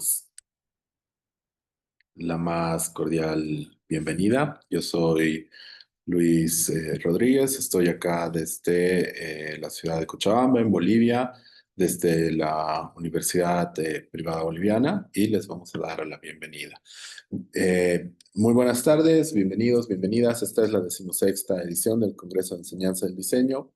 damos la más cordial bienvenida. Yo soy Luis Rodríguez, estoy acá desde la ciudad de Cochabamba, en Bolivia, desde la Universidad Privada Boliviana, y les vamos a dar la bienvenida. Muy buenas tardes, bienvenidos, bienvenidas. Esta es la 16ª edición del Congreso de Enseñanza del Diseño.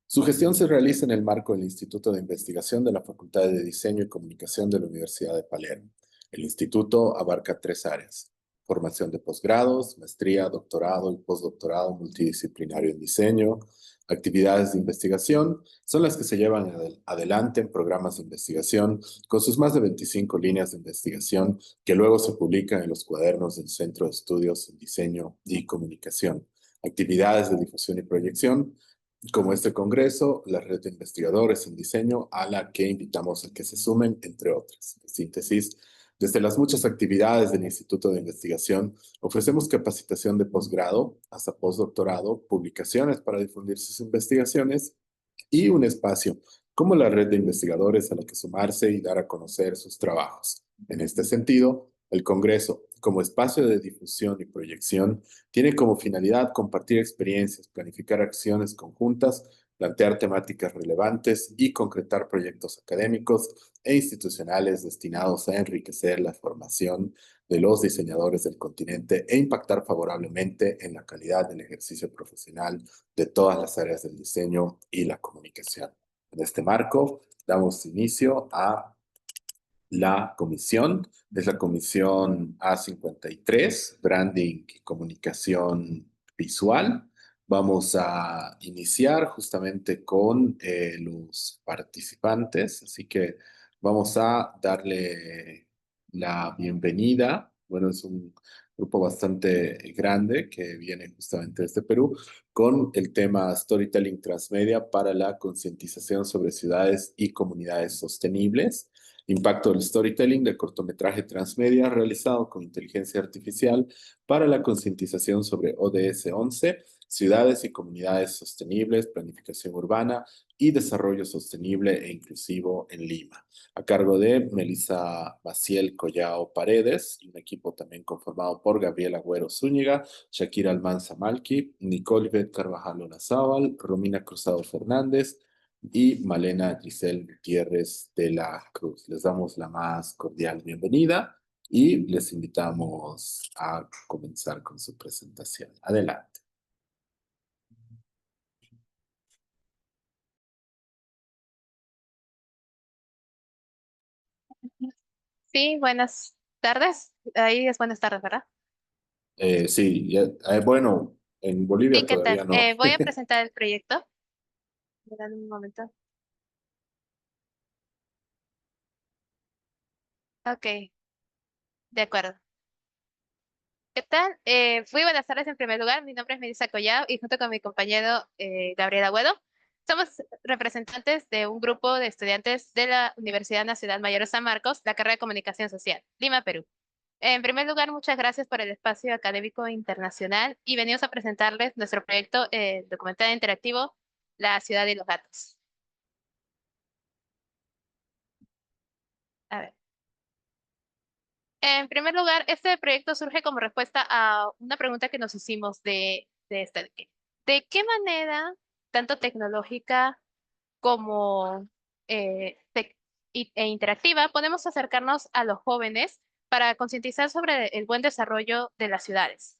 Su gestión se realiza en el marco del Instituto de Investigación de la Facultad de Diseño y Comunicación de la Universidad de Palermo. El instituto abarca 3 áreas: formación de posgrados, maestría, doctorado y postdoctorado multidisciplinario en diseño. Actividades de investigación son las que se llevan adelante en programas de investigación con sus más de 25 líneas de investigación que luego se publican en los cuadernos del Centro de Estudios en Diseño y Comunicación. Actividades de difusión y proyección como este congreso, la red de investigadores en diseño a la que invitamos a que se sumen, entre otras. En síntesis, desde las muchas actividades del Instituto de Investigación, ofrecemos capacitación de posgrado hasta postdoctorado, publicaciones para difundir sus investigaciones y un espacio como la red de investigadores a la que sumarse y dar a conocer sus trabajos. En este sentido, el Congreso, como espacio de difusión y proyección, tiene como finalidad compartir experiencias, planificar acciones conjuntas, plantear temáticas relevantes y concretar proyectos académicos e institucionales destinados a enriquecer la formación de los diseñadores del continente e impactar favorablemente en la calidad del ejercicio profesional de todas las áreas del diseño y la comunicación. En este marco, damos inicio a la comisión. Es la comisión A53, Branding y Comunicación Visual. Vamos a iniciar justamente con los participantes, así que vamos a darle la bienvenida. Bueno, es un grupo bastante grande que viene justamente desde Perú con el tema Storytelling Transmedia para la concientización sobre ciudades y comunidades sostenibles. Impacto del storytelling de cortometraje transmedia realizado con inteligencia artificial para la concientización sobre ODS 11, ciudades y comunidades sostenibles, planificación urbana y desarrollo sostenible e inclusivo en Lima, a cargo de Melissa Maciel Collao Paredes, y un equipo también conformado por Gabriela Agüero Zúñiga, Shakira Almanza Malki, Nicole Bet Carvajal Olazábal, Romina Cruzado Fernández, y Malena Giselle Gutiérrez de la Cruz. Les damos la más cordial bienvenida y les invitamos a comenzar con su presentación. Adelante. Sí, buenas tardes. Ahí es buenas tardes, ¿verdad? Sí, bueno, en Bolivia Sí, ¿qué tal? todavía no. Voy a presentar el proyecto. Dame un momento. Ok, de acuerdo. ¿Qué tal? Muy buenas tardes en primer lugar. Mi nombre es Melissa Collao y junto con mi compañero Gabriel Agüedo somos representantes de un grupo de estudiantes de la Universidad Nacional Mayor de San Marcos, la carrera de Comunicación Social, Lima, Perú. En primer lugar, muchas gracias por el espacio académico internacional y venimos a presentarles nuestro proyecto documental interactivo, La Ciudad y los Gatos. A ver. En primer lugar, este proyecto surge como respuesta a una pregunta que nos hicimos ¿de qué manera, tanto tecnológica como e interactiva, podemos acercarnos a los jóvenes para concientizar sobre el buen desarrollo de las ciudades?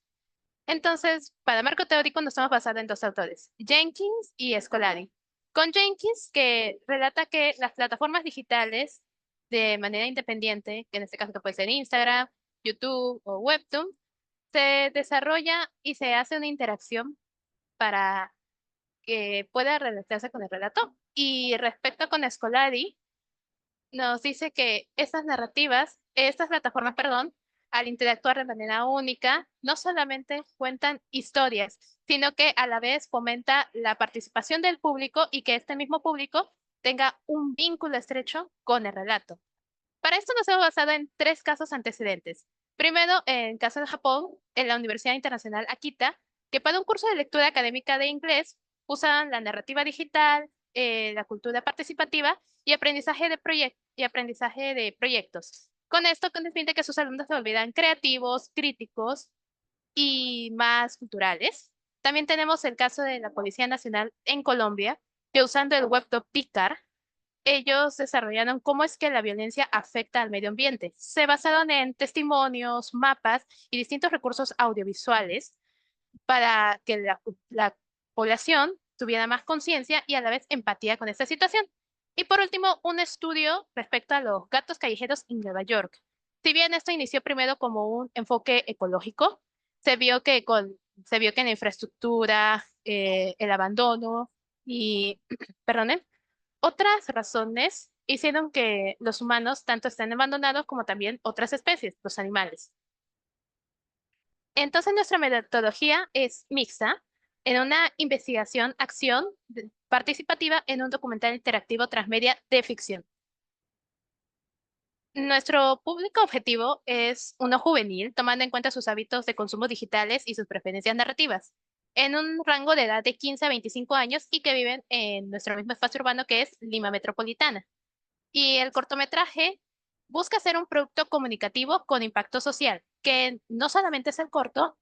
Entonces, para marco teórico nos estamos basando en dos autores, Jenkins y Scolari. Con Jenkins, que relata que las plataformas digitales de manera independiente, que en este caso que puede ser Instagram, YouTube o Webtoon, se desarrolla y se hace una interacción para que pueda relacionarse con el relato. Y respecto con Scolari, nos dice que estas plataformas, perdón, al interactuar de manera única, no solamente cuentan historias, sino que a la vez fomenta la participación del público y que este mismo público tenga un vínculo estrecho con el relato. Para esto nos hemos basado en 3 casos antecedentes. Primero, en caso de Japón, en la Universidad Internacional Akita, que para un curso de lectura académica de inglés usan la narrativa digital, la cultura participativa y aprendizaje de proyectos Con esto, con el fin de que sus alumnos se volvieran creativos, críticos y más culturales. También tenemos el caso de la Policía Nacional en Colombia, que usando el webtoon Picar, ellos desarrollaron cómo es que la violencia afecta al medio ambiente. Se basaron en testimonios, mapas y distintos recursos audiovisuales para que la población tuviera más conciencia y a la vez empatía con esta situación. Y por último, un estudio respecto a los gatos callejeros en Nueva York. Si bien esto inició primero como un enfoque ecológico, se vio que en la infraestructura, el abandono y, perdonen, otras razones hicieron que los humanos tanto estén abandonados como también otras especies, los animales. Entonces, nuestra metodología es mixta en una investigación-acción participativa en un documental interactivo transmedia de ficción. Nuestro público objetivo es uno juvenil, tomando en cuenta sus hábitos de consumo digitales y sus preferencias narrativas, en un rango de edad de 15 a 25 años y que viven en nuestro mismo espacio urbano que es Lima Metropolitana. Y el cortometraje busca ser un producto comunicativo con impacto social, que no solamente es el corto,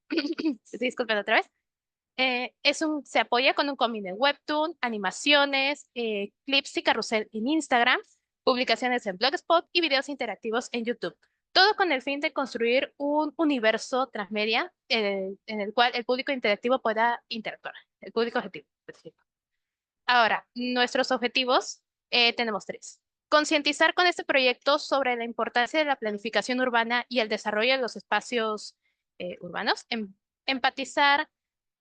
disculpen otra vez, se apoya con un cómic de webtoon, animaciones, clips y carrusel en Instagram, publicaciones en Blogspot y videos interactivos en YouTube. Todo con el fin de construir un universo transmedia en el cual el público interactivo pueda interactuar, el público objetivo específico. Ahora, nuestros objetivos tenemos tres. Concientizar con este proyecto sobre la importancia de la planificación urbana y el desarrollo de los espacios urbanos. Empatizar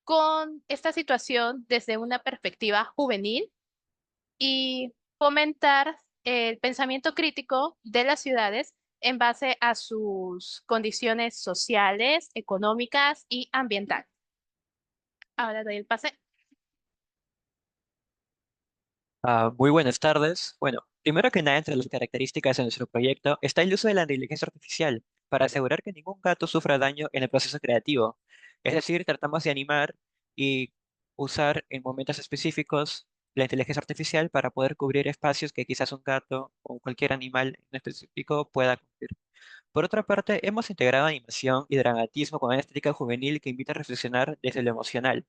con esta situación desde una perspectiva juvenil y fomentar el pensamiento crítico de las ciudades en base a sus condiciones sociales, económicas y ambientales. Ahora doy el pase. Muy buenas tardes. Bueno, primero que nada, entre las características de nuestro proyecto está el uso de la inteligencia artificial para asegurar que ningún gato sufra daño en el proceso creativo. Es decir, tratamos de animar y usar en momentos específicos la inteligencia artificial para poder cubrir espacios que quizás un gato o cualquier animal en específico pueda cubrir. Por otra parte, hemos integrado animación y dramatismo con una estética juvenil que invita a reflexionar desde lo emocional.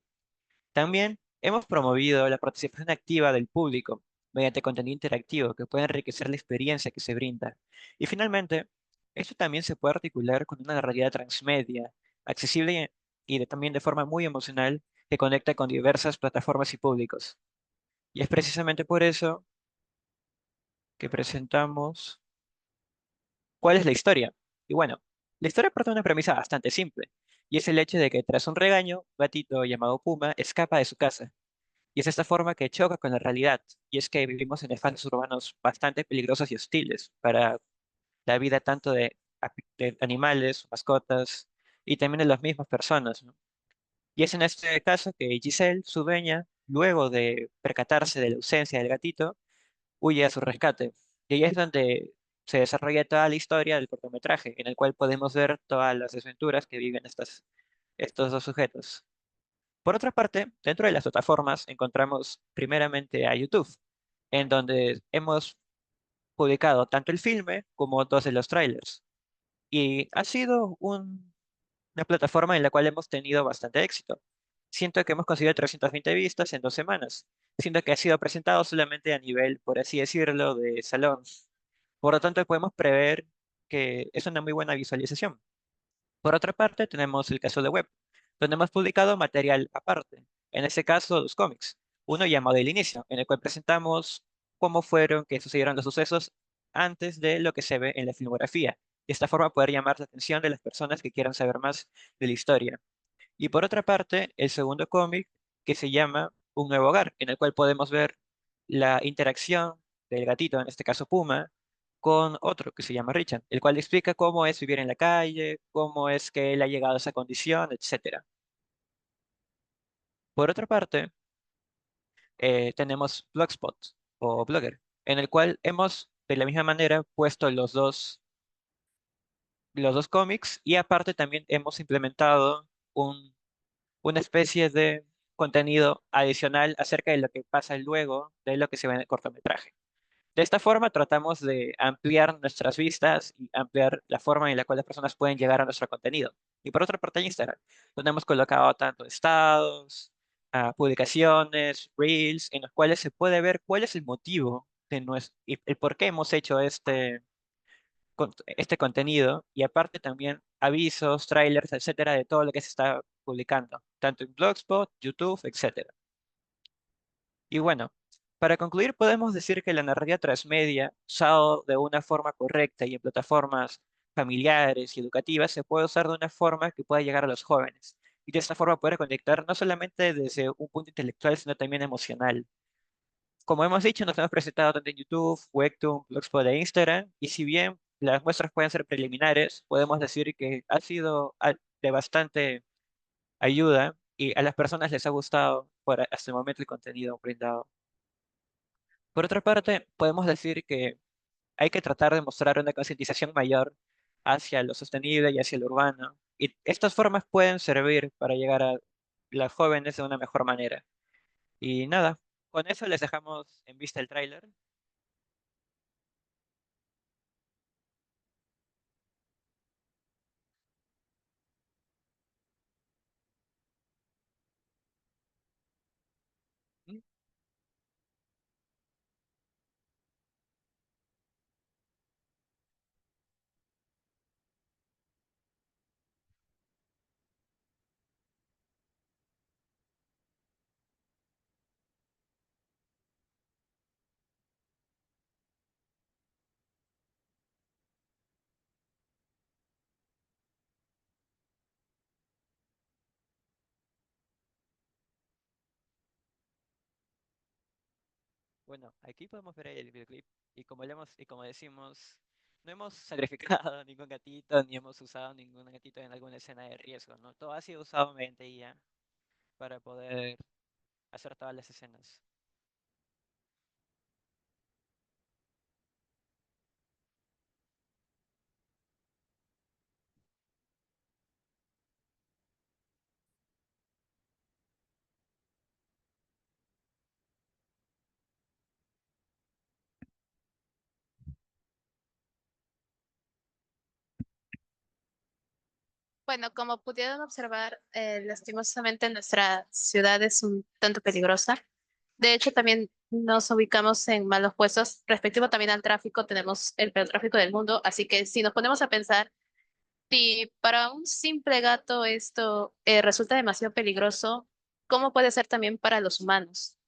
También hemos promovido la participación activa del público mediante contenido interactivo que puede enriquecer la experiencia que se brinda. Y finalmente, esto también se puede articular con una narrativa transmedia, accesible también de forma muy emocional, que conecta con diversas plataformas y públicos. Y es precisamente por eso que presentamos cuál es la historia. Y bueno, la historia parte de una premisa bastante simple, y es el hecho de que tras un regaño, un gatito llamado Puma escapa de su casa. Y es esta forma que choca con la realidad, y es que vivimos en espacios urbanos bastante peligrosos y hostiles para la vida tanto de animales, mascotas, y también de las mismas personas, ¿no? Y es en este caso que Giselle, su dueña, luego de percatarse de la ausencia del gatito, huye a su rescate. Y ahí es donde se desarrolla toda la historia del cortometraje, en el cual podemos ver todas las desventuras que viven estos dos sujetos. Por otra parte, dentro de las plataformas encontramos primeramente a YouTube, en donde hemos publicado tanto el filme como dos de los trailers. Y ha sido una plataforma en la cual hemos tenido bastante éxito. Siento que hemos conseguido 320 vistas en 2 semanas. Siento que ha sido presentado solamente a nivel, por así decirlo, de salón. Por lo tanto, podemos prever que es una muy buena visualización. Por otra parte, tenemos el caso de web, donde hemos publicado material aparte, en este caso dos cómics, uno llamado El Inicio, en el cual presentamos cómo fueron que sucedieron los sucesos antes de lo que se ve en la filmografía. De esta forma poder llamar la atención de las personas que quieran saber más de la historia. Y por otra parte, el segundo cómic que se llama Un Nuevo Hogar, en el cual podemos ver la interacción del gatito, en este caso Puma, con otro que se llama Richard, el cual explica cómo es vivir en la calle, cómo es que él ha llegado a esa condición, etcétera. Por otra parte, tenemos Blogspot o Blogger, en el cual hemos de la misma manera puesto los dos cómics y aparte también hemos implementado una especie de contenido adicional acerca de lo que pasa luego de lo que se ve en el cortometraje. De esta forma tratamos de ampliar nuestras vistas y ampliar la forma en la cual las personas pueden llegar a nuestro contenido. Y por otra parte, Instagram, donde hemos colocado tanto estados, publicaciones, reels, en los cuales se puede ver cuál es el motivo de nuestro, y el por qué hemos hecho este contenido, y aparte también avisos, trailers, etcétera, de todo lo que se está publicando, tanto en Blogspot, YouTube, etcétera. Y bueno, para concluir, podemos decir que la narrativa transmedia, usado de una forma correcta y en plataformas familiares y educativas, se puede usar de una forma que pueda llegar a los jóvenes. Y de esta forma poder conectar no solamente desde un punto intelectual, sino también emocional. Como hemos dicho, nos hemos presentado tanto en YouTube, Webtoon, Blogspot e Instagram, y si bien las muestras pueden ser preliminares, podemos decir que ha sido de bastante ayuda y a las personas les ha gustado hasta el momento el contenido brindado. Por otra parte, podemos decir que hay que tratar de mostrar una concientización mayor hacia lo sostenible y hacia lo urbano, y estas formas pueden servir para llegar a las jóvenes de una mejor manera. Y nada, con eso les dejamos en vista el tráiler. Bueno, aquí podemos ver el videoclip y y como decimos, no hemos sacrificado ningún gatito ni hemos usado ningún gatito en alguna escena de riesgo, ¿no? Todo ha sido usado mediante IA para poder hacer todas las escenas. Bueno, como pudieron observar, lastimosamente nuestra ciudad es un tanto peligrosa. De hecho, también nos ubicamos en malos puestos. Respectivo también al tráfico, tenemos el peor tráfico del mundo. Así que si nos ponemos a pensar, si para un simple gato esto resulta demasiado peligroso, ¿cómo puede ser también para los humanos?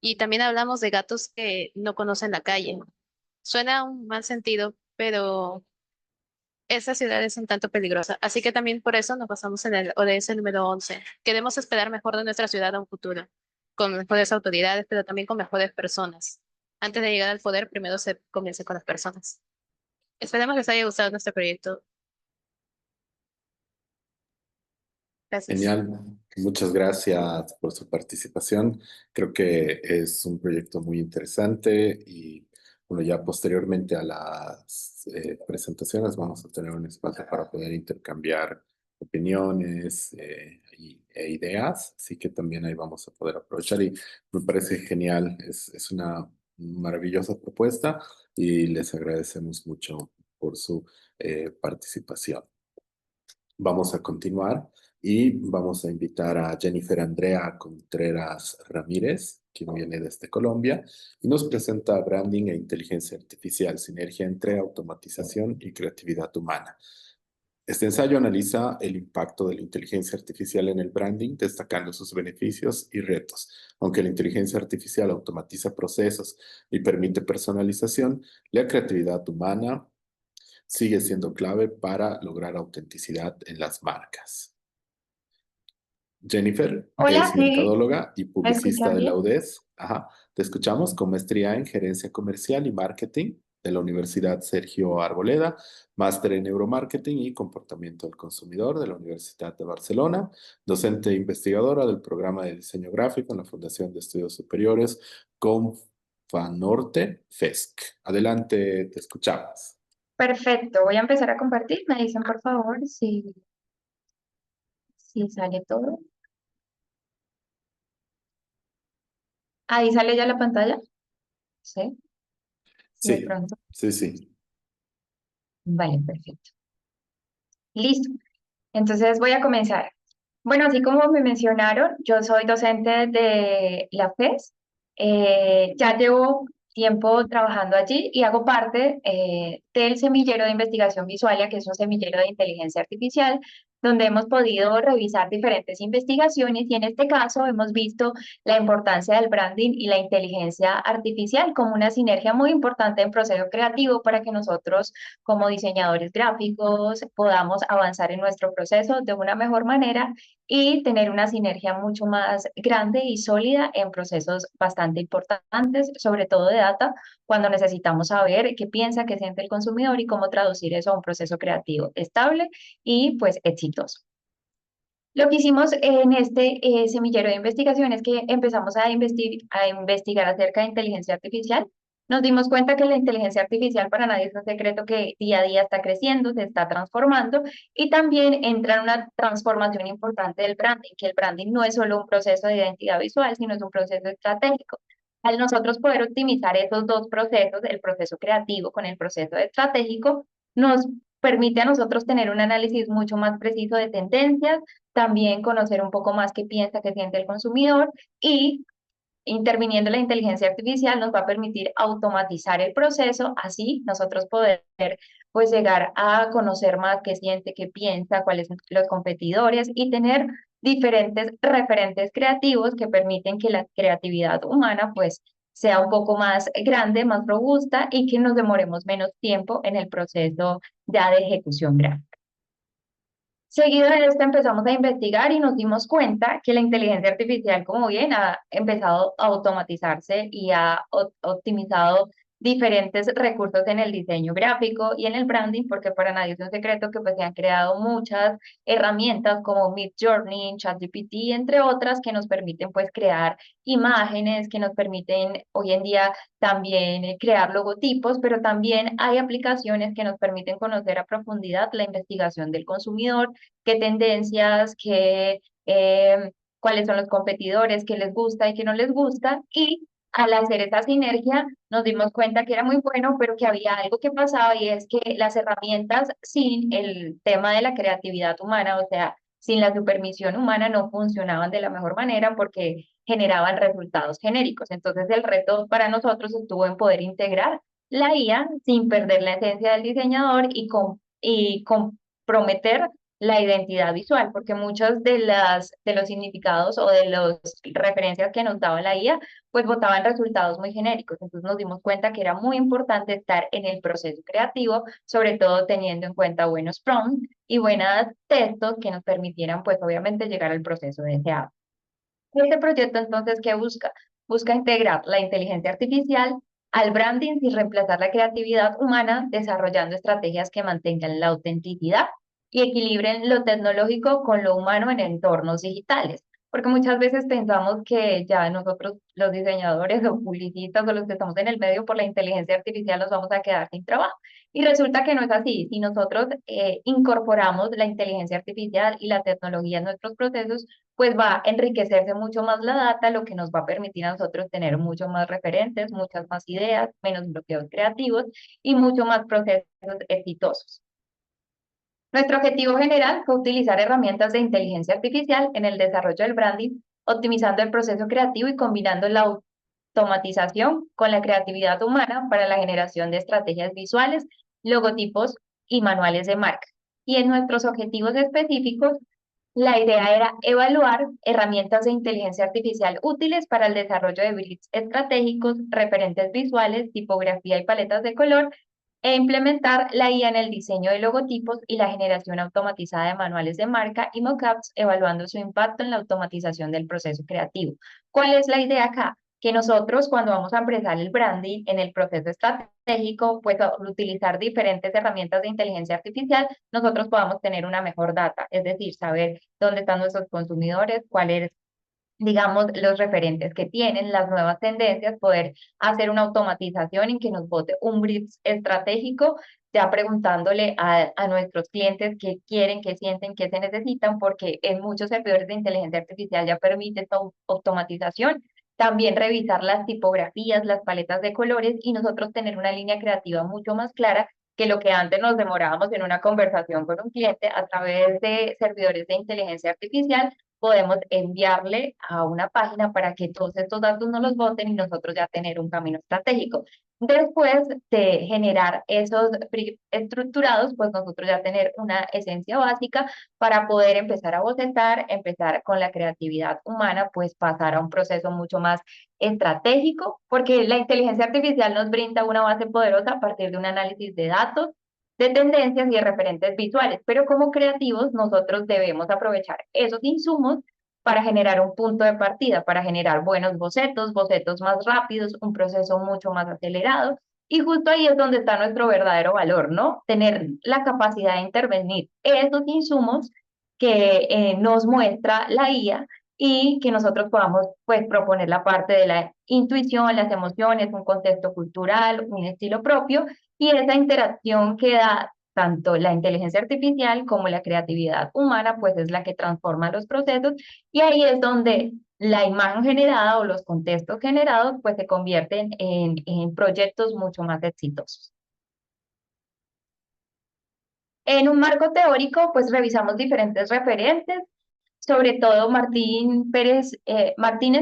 Y también hablamos de gatos que no conocen la calle. Suena un mal sentido, pero esa ciudad es un tanto peligrosa. Así que también por eso nos basamos en el ODS número 11. Queremos esperar mejor de nuestra ciudad a un futuro, con mejores autoridades, pero también con mejores personas. Antes de llegar al poder, primero se comienza con las personas. Esperemos que les haya gustado nuestro proyecto. Gracias. Genial, muchas gracias por su participación. Creo que es un proyecto muy interesante y bueno, ya posteriormente a las presentaciones vamos a tener un espacio para poder intercambiar opiniones e ideas, así que también ahí vamos a poder aprovechar y me parece genial, es una maravillosa propuesta y les agradecemos mucho por su participación. Vamos a continuar y vamos a invitar a Jennifer Andrea Contreras Ramírez, quien viene desde Colombia, y nos presenta branding e inteligencia artificial, sinergia entre automatización y creatividad humana. Este ensayo analiza el impacto de la inteligencia artificial en el branding, destacando sus beneficios y retos. Aunque la inteligencia artificial automatiza procesos y permite personalización, la creatividad humana sigue siendo clave para lograr autenticidad en las marcas. Jennifer Hola, es sí, mercadóloga y ¿me publicista escuchas de la bien? UDES. Ajá. Te escuchamos con maestría en gerencia comercial y marketing de la Universidad Sergio Arboleda, máster en neuromarketing y comportamiento del consumidor de la Universidad de Barcelona, docente e investigadora del programa de diseño gráfico en la Fundación de Estudios Superiores Confanorte FESC. Adelante, te escuchamos. Perfecto, voy a empezar a compartir. Me dicen por favor si sale todo. Ahí sale ya la pantalla. Sí. de Sí, pronto. sí, sí. Vale, perfecto. Listo. Entonces voy a comenzar. Bueno, así como me mencionaron, yo soy docente de la FES. Ya llevo tiempo trabajando allí y hago parte del semillero de investigación Visualia, que es un semillero de inteligencia artificial, donde hemos podido revisar diferentes investigaciones y en este caso hemos visto la importancia del branding y la inteligencia artificial como una sinergia muy importante en proceso creativo para que nosotros como diseñadores gráficos podamos avanzar en nuestro proceso de una mejor manera y tener una sinergia mucho más grande y sólida en procesos bastante importantes, sobre todo de data, cuando necesitamos saber qué piensa, qué siente el consumidor y cómo traducir eso a un proceso creativo estable y pues exitoso. Lo que hicimos en este semillero de investigación es que empezamos a investigar acerca de inteligencia artificial. Nos dimos cuenta que la inteligencia artificial para nadie es un secreto que día a día está creciendo, se está transformando y también entra en una transformación importante del branding, que el branding no es solo un proceso de identidad visual, sino es un proceso estratégico. Al nosotros poder optimizar esos dos procesos, el proceso creativo con el proceso estratégico, nos permite a nosotros tener un análisis mucho más preciso de tendencias, también conocer un poco más qué piensa, qué siente el consumidor y interviniendo la inteligencia artificial nos va a permitir automatizar el proceso, así nosotros poder pues llegar a conocer más qué siente, qué piensa, cuáles son los competidores y tener diferentes referentes creativos que permiten que la creatividad humana pues sea un poco más grande, más robusta y que nos demoremos menos tiempo en el proceso ya de ejecución gráfica. Seguido de esto empezamos a investigar y nos dimos cuenta que la inteligencia artificial, como bien, ha empezado a automatizarse y ha optimizado diferentes recursos en el diseño gráfico y en el branding, porque para nadie es un secreto que pues se han creado muchas herramientas como Midjourney, ChatGPT, entre otras, que nos permiten pues crear imágenes, que nos permiten hoy en día también crear logotipos, pero también hay aplicaciones que nos permiten conocer a profundidad la investigación del consumidor, qué tendencias, cuáles son los competidores, qué les gusta y qué no les gusta. Y al hacer esta sinergia nos dimos cuenta que era muy bueno, pero que había algo que pasaba y es que las herramientas sin el tema de la creatividad humana, o sea, sin la supervisión humana, no funcionaban de la mejor manera porque generaban resultados genéricos. Entonces el reto para nosotros estuvo en poder integrar la IA sin perder la esencia del diseñador y comprometer la identidad visual, porque muchos de los significados o de las referencias que nos daba la IA, pues botaban resultados muy genéricos. Entonces nos dimos cuenta que era muy importante estar en el proceso creativo, sobre todo teniendo en cuenta buenos prompts y buenos textos que nos permitieran, pues obviamente, llegar al proceso deseado. Este proyecto entonces, ¿qué busca? Busca integrar la inteligencia artificial al branding sin reemplazar la creatividad humana, desarrollando estrategias que mantengan la autenticidad y equilibren lo tecnológico con lo humano en entornos digitales. Porque muchas veces pensamos que ya nosotros, los diseñadores o publicistas o los que estamos en el medio por la inteligencia artificial nos vamos a quedar sin trabajo. Y resulta que no es así. Si nosotros incorporamos la inteligencia artificial y la tecnología en nuestros procesos, pues va a enriquecerse mucho más la data, lo que nos va a permitir a nosotros tener mucho más referentes, muchas más ideas, menos bloqueos creativos y mucho más procesos exitosos. Nuestro objetivo general fue utilizar herramientas de inteligencia artificial en el desarrollo del branding, optimizando el proceso creativo y combinando la automatización con la creatividad humana para la generación de estrategias visuales, logotipos y manuales de marca. Y en nuestros objetivos específicos, la idea era evaluar herramientas de inteligencia artificial útiles para el desarrollo de briefs estratégicos, referentes visuales, tipografía y paletas de color, e implementar la IA en el diseño de logotipos y la generación automatizada de manuales de marca y mockups, evaluando su impacto en la automatización del proceso creativo. ¿Cuál es la idea acá? Que nosotros cuando vamos a empezar el branding en el proceso estratégico, pues al utilizar diferentes herramientas de inteligencia artificial, nosotros podamos tener una mejor data, es decir, saber dónde están nuestros consumidores, cuál es, digamos, los referentes que tienen, las nuevas tendencias, poder hacer una automatización en que nos bote un brief estratégico, ya preguntándole a nuestros clientes qué quieren, qué sienten, qué se necesitan, porque en muchos servidores de inteligencia artificial ya permite esta automatización también revisar las tipografías, las paletas de colores y nosotros tener una línea creativa mucho más clara que lo que antes nos demorábamos en una conversación con un cliente a través de servidores de inteligencia artificial. Podemos enviarle a una página para que todos estos datos nos los boten y nosotros ya tener un camino estratégico. Después de generar esos estructurados, pues nosotros ya tener una esencia básica para poder empezar a bocetar, empezar con la creatividad humana, pues pasar a un proceso mucho más estratégico, porque la inteligencia artificial nos brinda una base poderosa a partir de un análisis de datos, de tendencias y de referentes visuales, pero como creativos nosotros debemos aprovechar esos insumos para generar un punto de partida, para generar buenos bocetos, bocetos más rápidos, un proceso mucho más acelerado. Y justo ahí es donde está nuestro verdadero valor, ¿no? Tener la capacidad de intervenir esos insumos que nos muestra la IA y que nosotros podamos pues proponer la parte de la intuición, las emociones, un contexto cultural, un estilo propio y esa interacción que da tanto la inteligencia artificial como la creatividad humana, pues es la que transforma los procesos y ahí es donde la imagen generada o los contextos generados pues se convierten en proyectos mucho más exitosos. En un marco teórico, pues revisamos diferentes referentes, sobre todo Martínez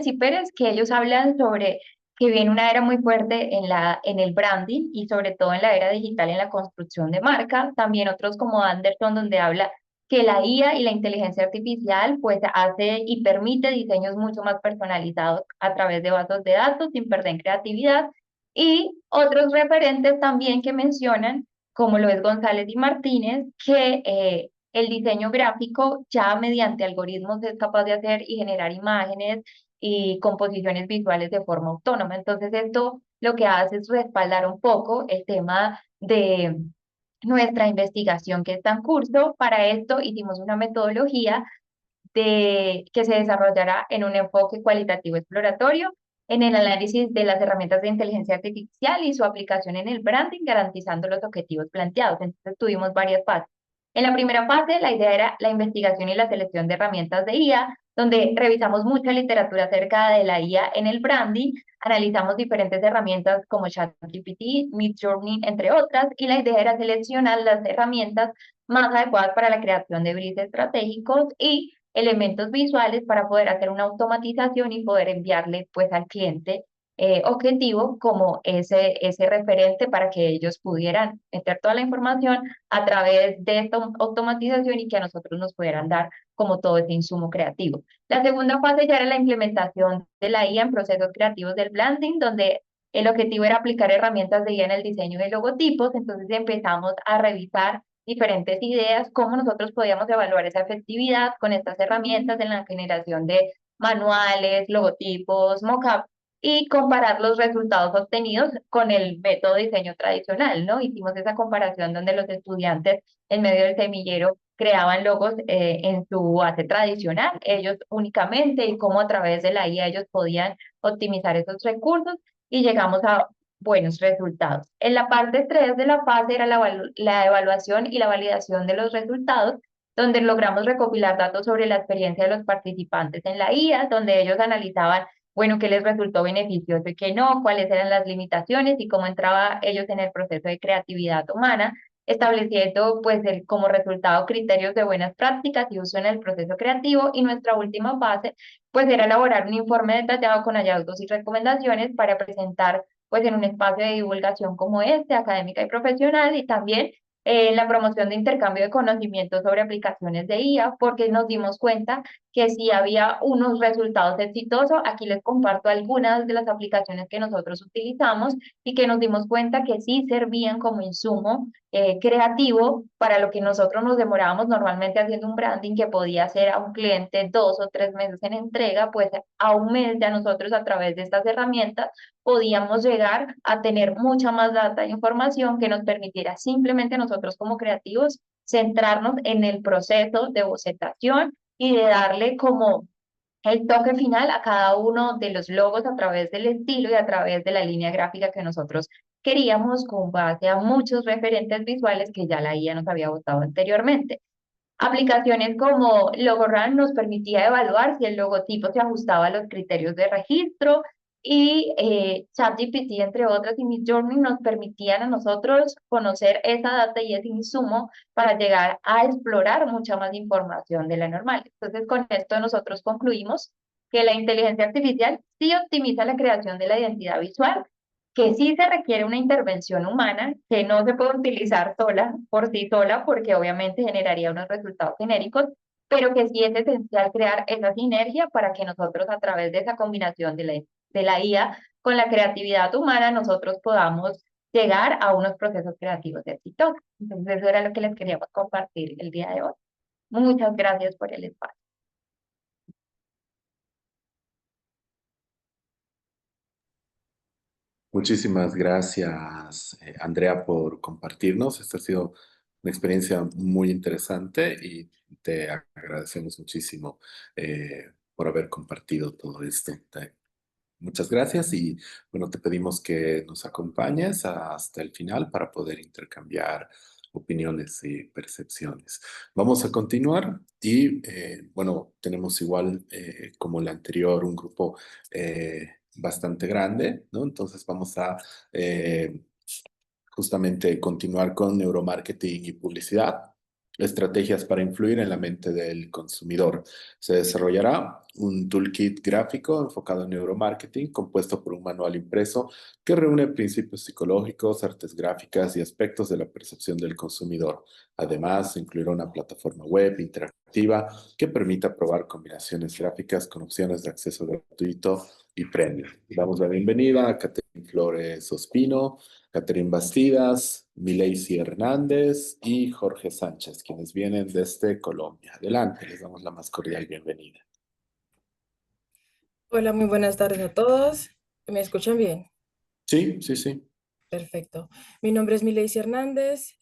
y Pérez, que ellos hablan sobre que viene una era muy fuerte en el branding y sobre todo en la era digital en la construcción de marca. También otros como Anderson, donde habla que la IA y la inteligencia artificial pues hace y permite diseños mucho más personalizados a través de bases de datos sin perder creatividad. Y otros referentes también que mencionan, como lo es González y Martínez, que el diseño gráfico ya mediante algoritmos es capaz de hacer y generar imágenes y composiciones visuales de forma autónoma. Entonces esto lo que hace es respaldar un poco el tema de nuestra investigación que está en curso. Para esto hicimos una metodología que se desarrollará en un enfoque cualitativo exploratorio, en el análisis de las herramientas de inteligencia artificial y su aplicación en el branding, garantizando los objetivos planteados. Entonces tuvimos varias fases. En la primera fase, la idea era la investigación y la selección de herramientas de IA, donde revisamos mucha literatura acerca de la IA en el branding, analizamos diferentes herramientas como ChatGPT, Midjourney, entre otras, y la idea era seleccionar las herramientas más adecuadas para la creación de briefs estratégicos y elementos visuales para poder hacer una automatización y poder enviarle pues al cliente objetivo como ese referente para que ellos pudieran meter toda la información a través de esta automatización y que a nosotros nos pudieran dar como todo ese insumo creativo. La segunda fase ya era la implementación de la IA en procesos creativos del branding, donde el objetivo era aplicar herramientas de IA en el diseño de logotipos, entonces empezamos a revisar diferentes ideas, cómo nosotros podíamos evaluar esa efectividad con estas herramientas en la generación de manuales, logotipos, mockup y comparar los resultados obtenidos con el método de diseño tradicional, ¿no? Hicimos esa comparación donde los estudiantes en medio del semillero creaban logos en su base tradicional, ellos únicamente, y cómo a través de la IA ellos podían optimizar esos recursos y llegamos a buenos resultados. En la parte 3 de la fase era la evaluación y la validación de los resultados, donde logramos recopilar datos sobre la experiencia de los participantes en la IA, donde ellos analizaban, bueno, qué les resultó beneficioso y qué no, cuáles eran las limitaciones y cómo entraba ellos en el proceso de creatividad humana, estableciendo pues como resultado criterios de buenas prácticas y uso en el proceso creativo. Y nuestra última fase pues era elaborar un informe detallado con hallazgos y recomendaciones para presentar pues en un espacio de divulgación como este, académica y profesional, y también la promoción de intercambio de conocimientos sobre aplicaciones de IA, porque nos dimos cuenta que sí había unos resultados exitosos. Aquí les comparto algunas de las aplicaciones que nosotros utilizamos y que nos dimos cuenta que sí servían como insumo creativo para lo que nosotros nos demorábamos normalmente haciendo un branding que podía hacer a un cliente 2 o 3 meses en entrega, pues a un mes ya nosotros a través de estas herramientas podíamos llegar a tener mucha más data e información que nos permitiera simplemente nosotros como creativos centrarnos en el proceso de bocetación y de darle como el toque final a cada uno de los logos a través del estilo y a través de la línea gráfica que nosotros queríamos con base a muchos referentes visuales que ya la IA nos había botado anteriormente. Aplicaciones como Logorun nos permitía evaluar si el logotipo se ajustaba a los criterios de registro y ChatGPT, entre otras, y Midjourney nos permitían a nosotros conocer esa data y ese insumo para llegar a explorar mucha más información de la normal. Entonces, con esto nosotros concluimos que la inteligencia artificial sí optimiza la creación de la identidad visual, que sí se requiere una intervención humana, que no se puede utilizar sola, por sí sola, porque obviamente generaría unos resultados genéricos, pero que sí es esencial crear esa sinergia para que nosotros a través de esa combinación de la IA con la creatividad humana, nosotros podamos llegar a unos procesos creativos exitosos. Entonces eso era lo que les queríamos compartir el día de hoy. Muchas gracias por el espacio. Muchísimas gracias, Andrea, por compartirnos. Esta ha sido una experiencia muy interesante y te agradecemos muchísimo por haber compartido todo esto. Muchas gracias y bueno, te pedimos que nos acompañes hasta el final para poder intercambiar opiniones y percepciones. Vamos a continuar y bueno, tenemos igual como la anterior un grupo bastante grande, ¿no? Entonces vamos a eh, justamente continuar con neuromarketing y publicidad, estrategias para influir en la mente del consumidor. Se desarrollará un toolkit gráfico enfocado en neuromarketing, compuesto por un manual impreso que reúne principios psicológicos, artes gráficas y aspectos de la percepción del consumidor. Además, se incluirá una plataforma web interactiva que permita probar combinaciones gráficas con opciones de acceso gratuito y premium. Damos la bienvenida a Catherine Flores Ospino, Catherine Bastidas, Mileisi Hernández y Jorge Sánchez, quienes vienen desde Colombia. Adelante, les damos la más cordial bienvenida. Hola, muy buenas tardes a todos. ¿Me escuchan bien? Sí, sí, sí. Perfecto. Mi nombre es Mileisi Hernández.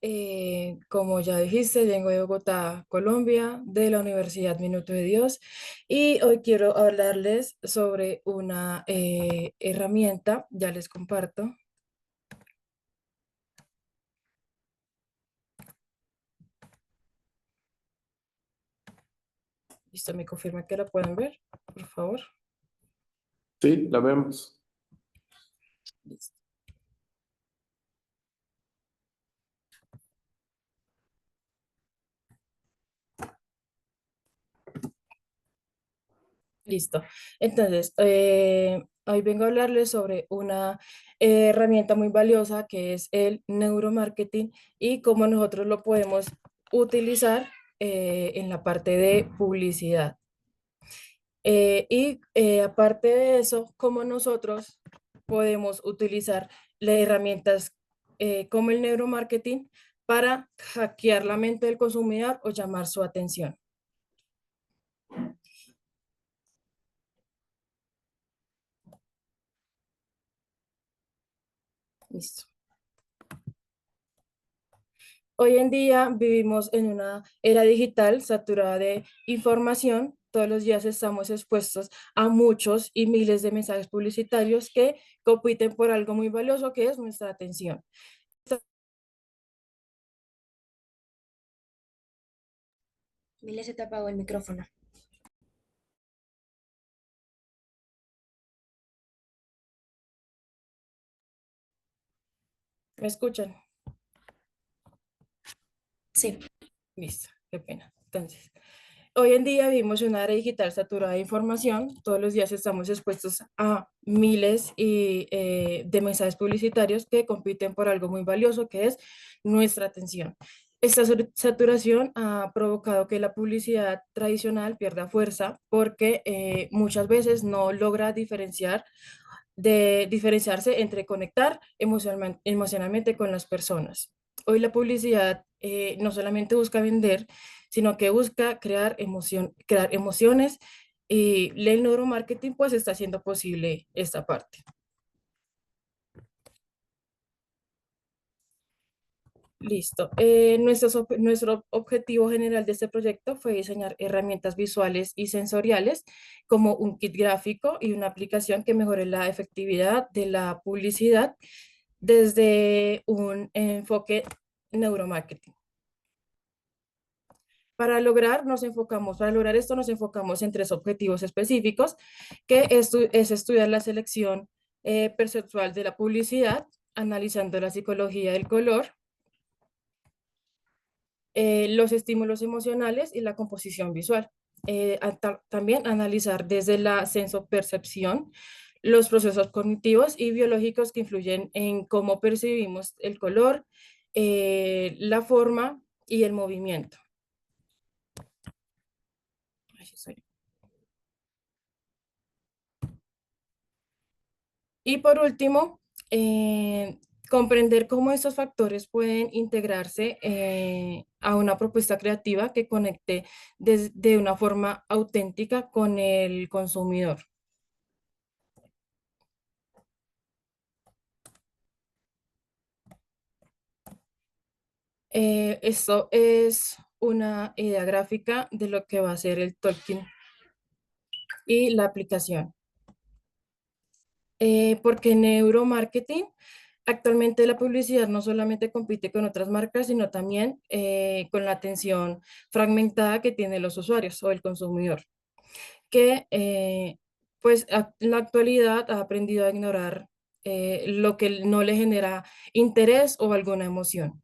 Como ya dijiste, vengo de Bogotá, Colombia, de la Universidad Minuto de Dios. Y hoy quiero hablarles sobre una herramienta. Ya les comparto. Listo, me confirma que la pueden ver, por favor. Sí, la vemos. Listo. Listo. Entonces, hoy vengo a hablarles sobre una herramienta muy valiosa que es el neuromarketing y cómo nosotros lo podemos utilizar en la parte de publicidad. Aparte de eso, cómo nosotros podemos utilizar las herramientas como el neuromarketing para hackear la mente del consumidor o llamar su atención. Listo. Hoy en día vivimos en una era digital saturada de información. Todos los días estamos expuestos a muchos y miles de mensajes publicitarios que compiten por algo muy valioso que es nuestra atención. Mile, se te apagó el micrófono. ¿Me escuchan? Sí. Listo, qué pena. Entonces, hoy en día vivimos en una era digital saturada de información. Todos los días estamos expuestos a miles de mensajes publicitarios que compiten por algo muy valioso que es nuestra atención. Esta saturación ha provocado que la publicidad tradicional pierda fuerza porque muchas veces no logra diferenciarse entre conectar emocionalmente con las personas. Hoy la publicidad no solamente busca vender, sino que busca crear emociones y el neuromarketing pues está haciendo posible esta parte. Listo. Nuestro objetivo general de este proyecto fue diseñar herramientas visuales y sensoriales como un kit gráfico y una aplicación que mejore la efectividad de la publicidad desde un enfoque neuromarketing. Para lograr esto nos enfocamos en tres objetivos específicos, que es estudiar la selección perceptual de la publicidad, analizando la psicología del color, los estímulos emocionales y la composición visual. También analizar desde la sensopercepción los procesos cognitivos y biológicos que influyen en cómo percibimos el color, la forma y el movimiento. Y por último, comprender cómo estos factores pueden integrarse a una propuesta creativa que conecte de una forma auténtica con el consumidor. Esto es una idea gráfica de lo que va a ser el Tolkien y la aplicación. Porque neuromarketing, actualmente la publicidad no solamente compite con otras marcas, sino también con la atención fragmentada que tienen los usuarios o el consumidor, que pues en la actualidad ha aprendido a ignorar lo que no le genera interés o alguna emoción.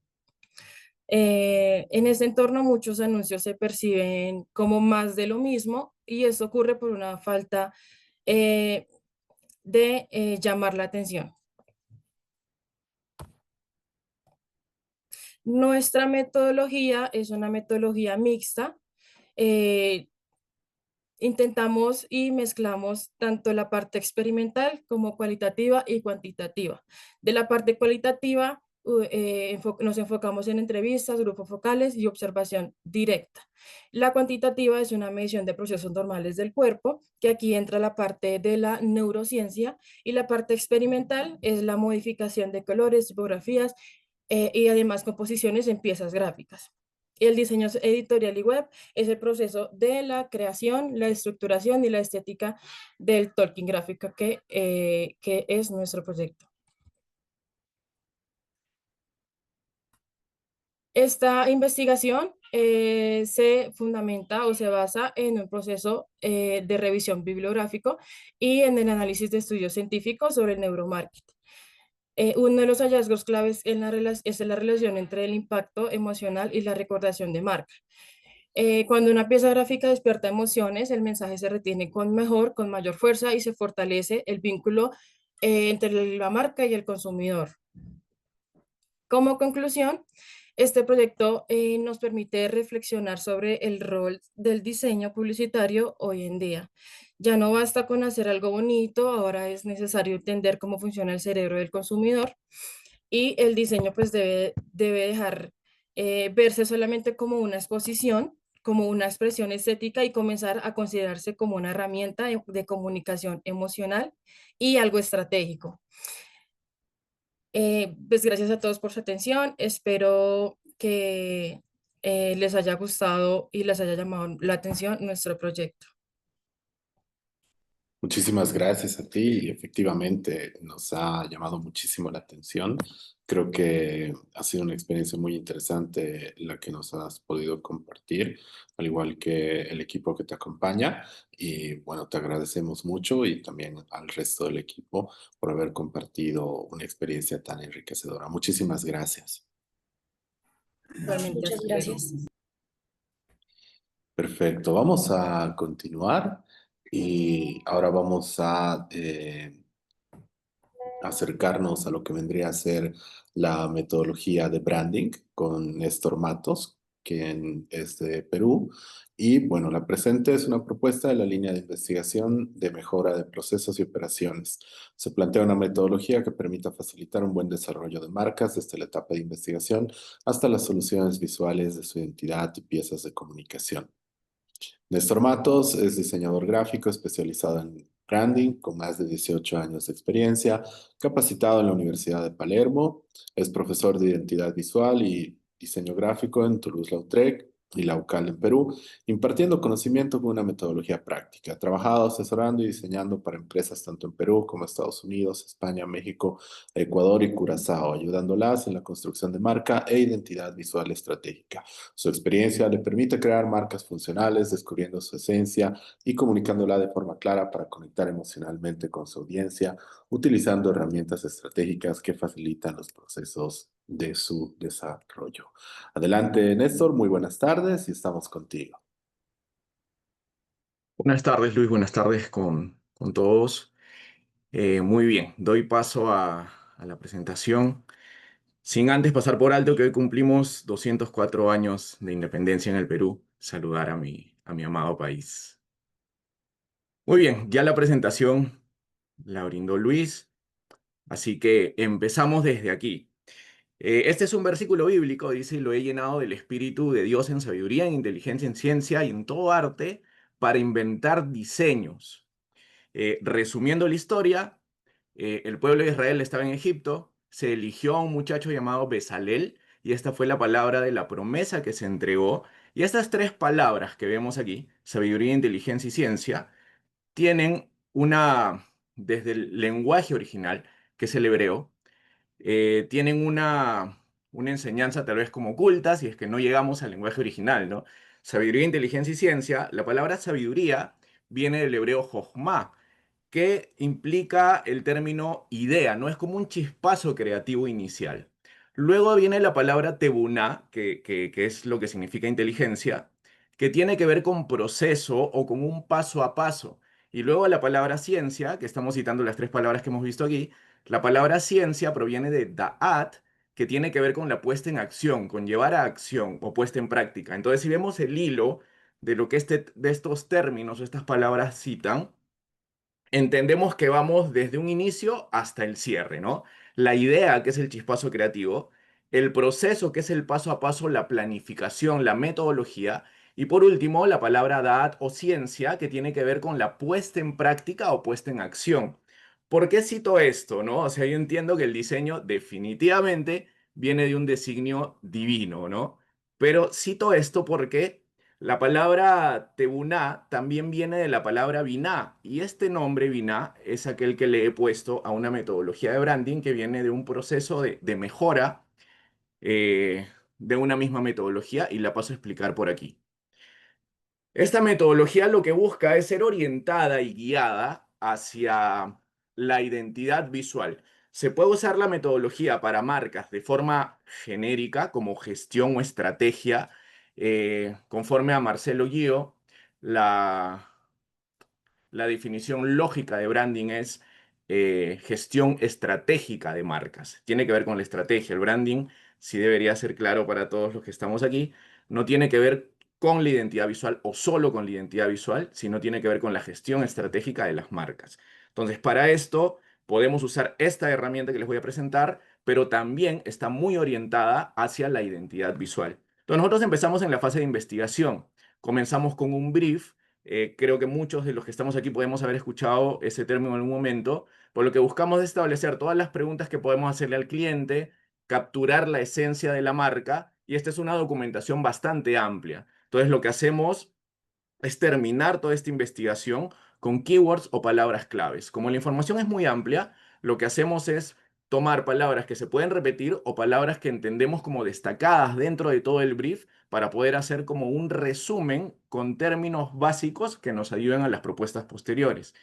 En este entorno muchos anuncios se perciben como más de lo mismo y eso ocurre por una falta de llamar la atención. Nuestra metodología es una metodología mixta. Intentamos y mezclamos tanto la parte experimental como cualitativa y cuantitativa. De la parte cualitativa nos enfocamos en entrevistas, grupos focales y observación directa. La cuantitativa es una medición de procesos normales del cuerpo, que aquí entra la parte de la neurociencia, y la parte experimental es la modificación de colores, tipografías y además composiciones en piezas gráficas. El diseño editorial y web es el proceso de la creación, la estructuración y la estética del Tolkien gráfico, que es nuestro proyecto. Esta investigación se fundamenta o se basa en un proceso de revisión bibliográfico y en el análisis de estudios científicos sobre el neuromarketing. Uno de los hallazgos claves es la relación entre el impacto emocional y la recordación de marca. Cuando una pieza gráfica despierta emociones, el mensaje se retiene con mayor fuerza y se fortalece el vínculo entre la marca y el consumidor. Como conclusión, este proyecto nos permite reflexionar sobre el rol del diseño publicitario hoy en día. Ya no basta con hacer algo bonito, ahora es necesario entender cómo funciona el cerebro del consumidor y el diseño pues debe dejar verse solamente como una exposición, como una expresión estética y comenzar a considerarse como una herramienta de comunicación emocional y algo estratégico. Pues gracias a todos por su atención. Espero que les haya gustado y les haya llamado la atención nuestro proyecto. Muchísimas gracias a ti y efectivamente nos ha llamado muchísimo la atención. Creo que ha sido una experiencia muy interesante la que nos has podido compartir, al igual que el equipo que te acompaña. Y bueno, te agradecemos mucho y también al resto del equipo por haber compartido una experiencia tan enriquecedora. Muchísimas gracias. Igualmente, Muchas hasta luego. gracias. Perfecto, vamos a continuar y ahora vamos a acercarnos a lo que vendría a ser la metodología de branding con Néstor Matos, quien es de Perú. Y bueno, la presente es una propuesta de la línea de investigación de mejora de procesos y operaciones. Se plantea una metodología que permita facilitar un buen desarrollo de marcas desde la etapa de investigación hasta las soluciones visuales de su identidad y piezas de comunicación. Néstor Matos es diseñador gráfico especializado en branding con más de 18 años de experiencia, capacitado en la Universidad de Palermo, es profesor de identidad visual y diseño gráfico en Toulouse-Lautrec y la UCAL en Perú, impartiendo conocimiento con una metodología práctica. Ha trabajado asesorando y diseñando para empresas tanto en Perú como Estados Unidos, España, México, Ecuador y Curazao, ayudándolas en la construcción de marca e identidad visual estratégica. Su experiencia le permite crear marcas funcionales, descubriendo su esencia y comunicándola de forma clara para conectar emocionalmente con su audiencia, utilizando herramientas estratégicas que facilitan los procesos de su desarrollo. Adelante, Néstor, muy buenas tardes y estamos contigo. Buenas tardes, Luis. Buenas tardes con todos. Muy bien, doy paso a la presentación. Sin antes pasar por alto que hoy cumplimos 204 años de independencia en el Perú. Saludar a mi amado país. Muy bien, ya la presentación la brindó Luis, así que empezamos desde aquí. Este es un versículo bíblico, dice, lo he llenado del Espíritu de Dios en sabiduría, en inteligencia, en ciencia y en todo arte para inventar diseños. Resumiendo la historia, el pueblo de Israel estaba en Egipto, se eligió a un muchacho llamado Bezalel, y esta fue la palabra de la promesa que se entregó. Y estas tres palabras que vemos aquí, sabiduría, inteligencia y ciencia, tienen desde el lenguaje original, que es el hebreo, tienen una enseñanza tal vez como oculta, si es que no llegamos al lenguaje original, ¿no? Sabiduría, inteligencia y ciencia, la palabra sabiduría viene del hebreo jochma, que implica el término idea, ¿no? Es como un chispazo creativo inicial. Luego viene la palabra tebuná, que es lo que significa inteligencia, que tiene que ver con proceso o con un paso a paso. Y luego la palabra ciencia, que estamos citando las tres palabras que hemos visto aquí, la palabra ciencia proviene de da'at, que tiene que ver con la puesta en acción, con llevar a acción o puesta en práctica. Entonces, si vemos el hilo de lo que de estos términos o estas palabras citan, entendemos que vamos desde un inicio hasta el cierre, ¿no? La idea, que es el chispazo creativo, el proceso, que es el paso a paso, la planificación, la metodología, y por último, la palabra da'at o ciencia, que tiene que ver con la puesta en práctica o puesta en acción. ¿Por qué cito esto, no? O sea, yo entiendo que el diseño definitivamente viene de un designio divino, ¿no? Pero cito esto porque la palabra tebuná también viene de la palabra biná, y este nombre biná es aquel que le he puesto a una metodología de branding que viene de un proceso de mejora de una misma metodología, y la paso a explicar por aquí. Esta metodología lo que busca es ser orientada y guiada hacia la identidad visual. Se puede usar la metodología para marcas de forma genérica, como gestión o estrategia. Conforme a Marcelo Guío, la, la definición lógica de branding es gestión estratégica de marcas. Tiene que ver con la estrategia. El branding, sí debería ser claro para todos los que estamos aquí, no tiene que ver con la identidad visual o solo con la identidad visual, sino tiene que ver con la gestión estratégica de las marcas. Entonces, para esto podemos usar esta herramienta que les voy a presentar, pero también está muy orientada hacia la identidad visual. Entonces, nosotros empezamos en la fase de investigación. Comenzamos con un brief. Creo que muchos de los que estamos aquí podemos haber escuchado ese término en algún momento, por lo que buscamos es establecer todas las preguntas que podemos hacerle al cliente, capturar la esencia de la marca, y esta es una documentación bastante amplia. Entonces, lo que hacemos es terminar toda esta investigación con keywords o palabras claves. Como la información es muy amplia, lo que hacemos es tomar palabras que se pueden repetir o palabras que entendemos como destacadas dentro de todo el brief para poder hacer como un resumen con términos básicos que nos ayuden a las propuestas posteriores.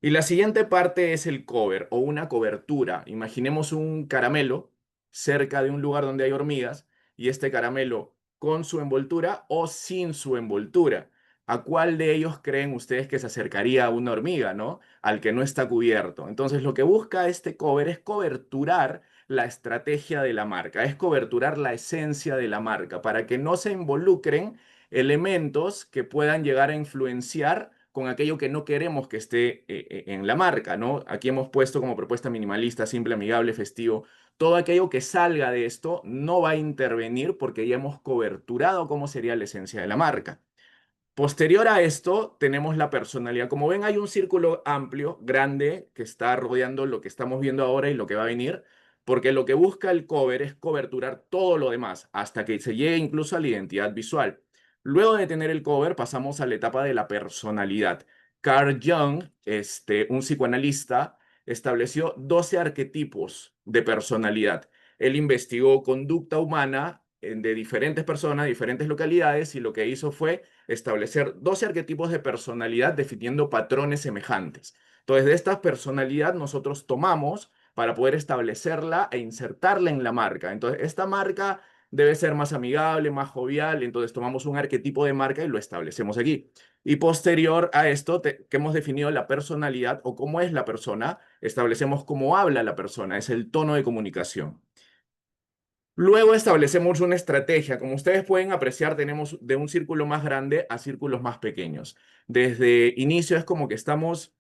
Y la siguiente parte es el cover o una cobertura. Imaginemos un caramelo cerca de un lugar donde hay hormigas, y este caramelo con su envoltura o sin su envoltura. ¿A cuál de ellos creen ustedes que se acercaría a una hormiga, no? Al que no está cubierto. Entonces, lo que busca este cover es coberturar la estrategia de la marca, es coberturar la esencia de la marca para que no se involucren elementos que puedan llegar a influenciar con aquello que no queremos que esté en la marca, ¿no? Aquí hemos puesto como propuesta minimalista, simple, amigable, festivo. Todo aquello que salga de esto no va a intervenir porque ya hemos coberturado cómo sería la esencia de la marca. Posterior a esto, tenemos la personalidad. Como ven, hay un círculo amplio, grande, que está rodeando lo que estamos viendo ahora y lo que va a venir, porque lo que busca el cover es coberturar todo lo demás, hasta que se llegue incluso a la identidad visual. Luego de tener el cover, pasamos a la etapa de la personalidad. Carl Jung, un psicoanalista, estableció 12 arquetipos de personalidad. Él investigó conducta humana de diferentes personas, diferentes localidades, y lo que hizo fue establecer 12 arquetipos de personalidad definiendo patrones semejantes. Entonces, de esta personalidad nosotros tomamos para poder establecerla e insertarla en la marca. Entonces, esta marca debe ser más amigable, más jovial, entonces tomamos un arquetipo de marca y lo establecemos aquí. Y posterior a esto, que hemos definido la personalidad o cómo es la persona, establecemos cómo habla la persona, es el tono de comunicación. Luego establecemos una estrategia. Como ustedes pueden apreciar, tenemos de un círculo más grande a círculos más pequeños. Desde inicio es como que estamos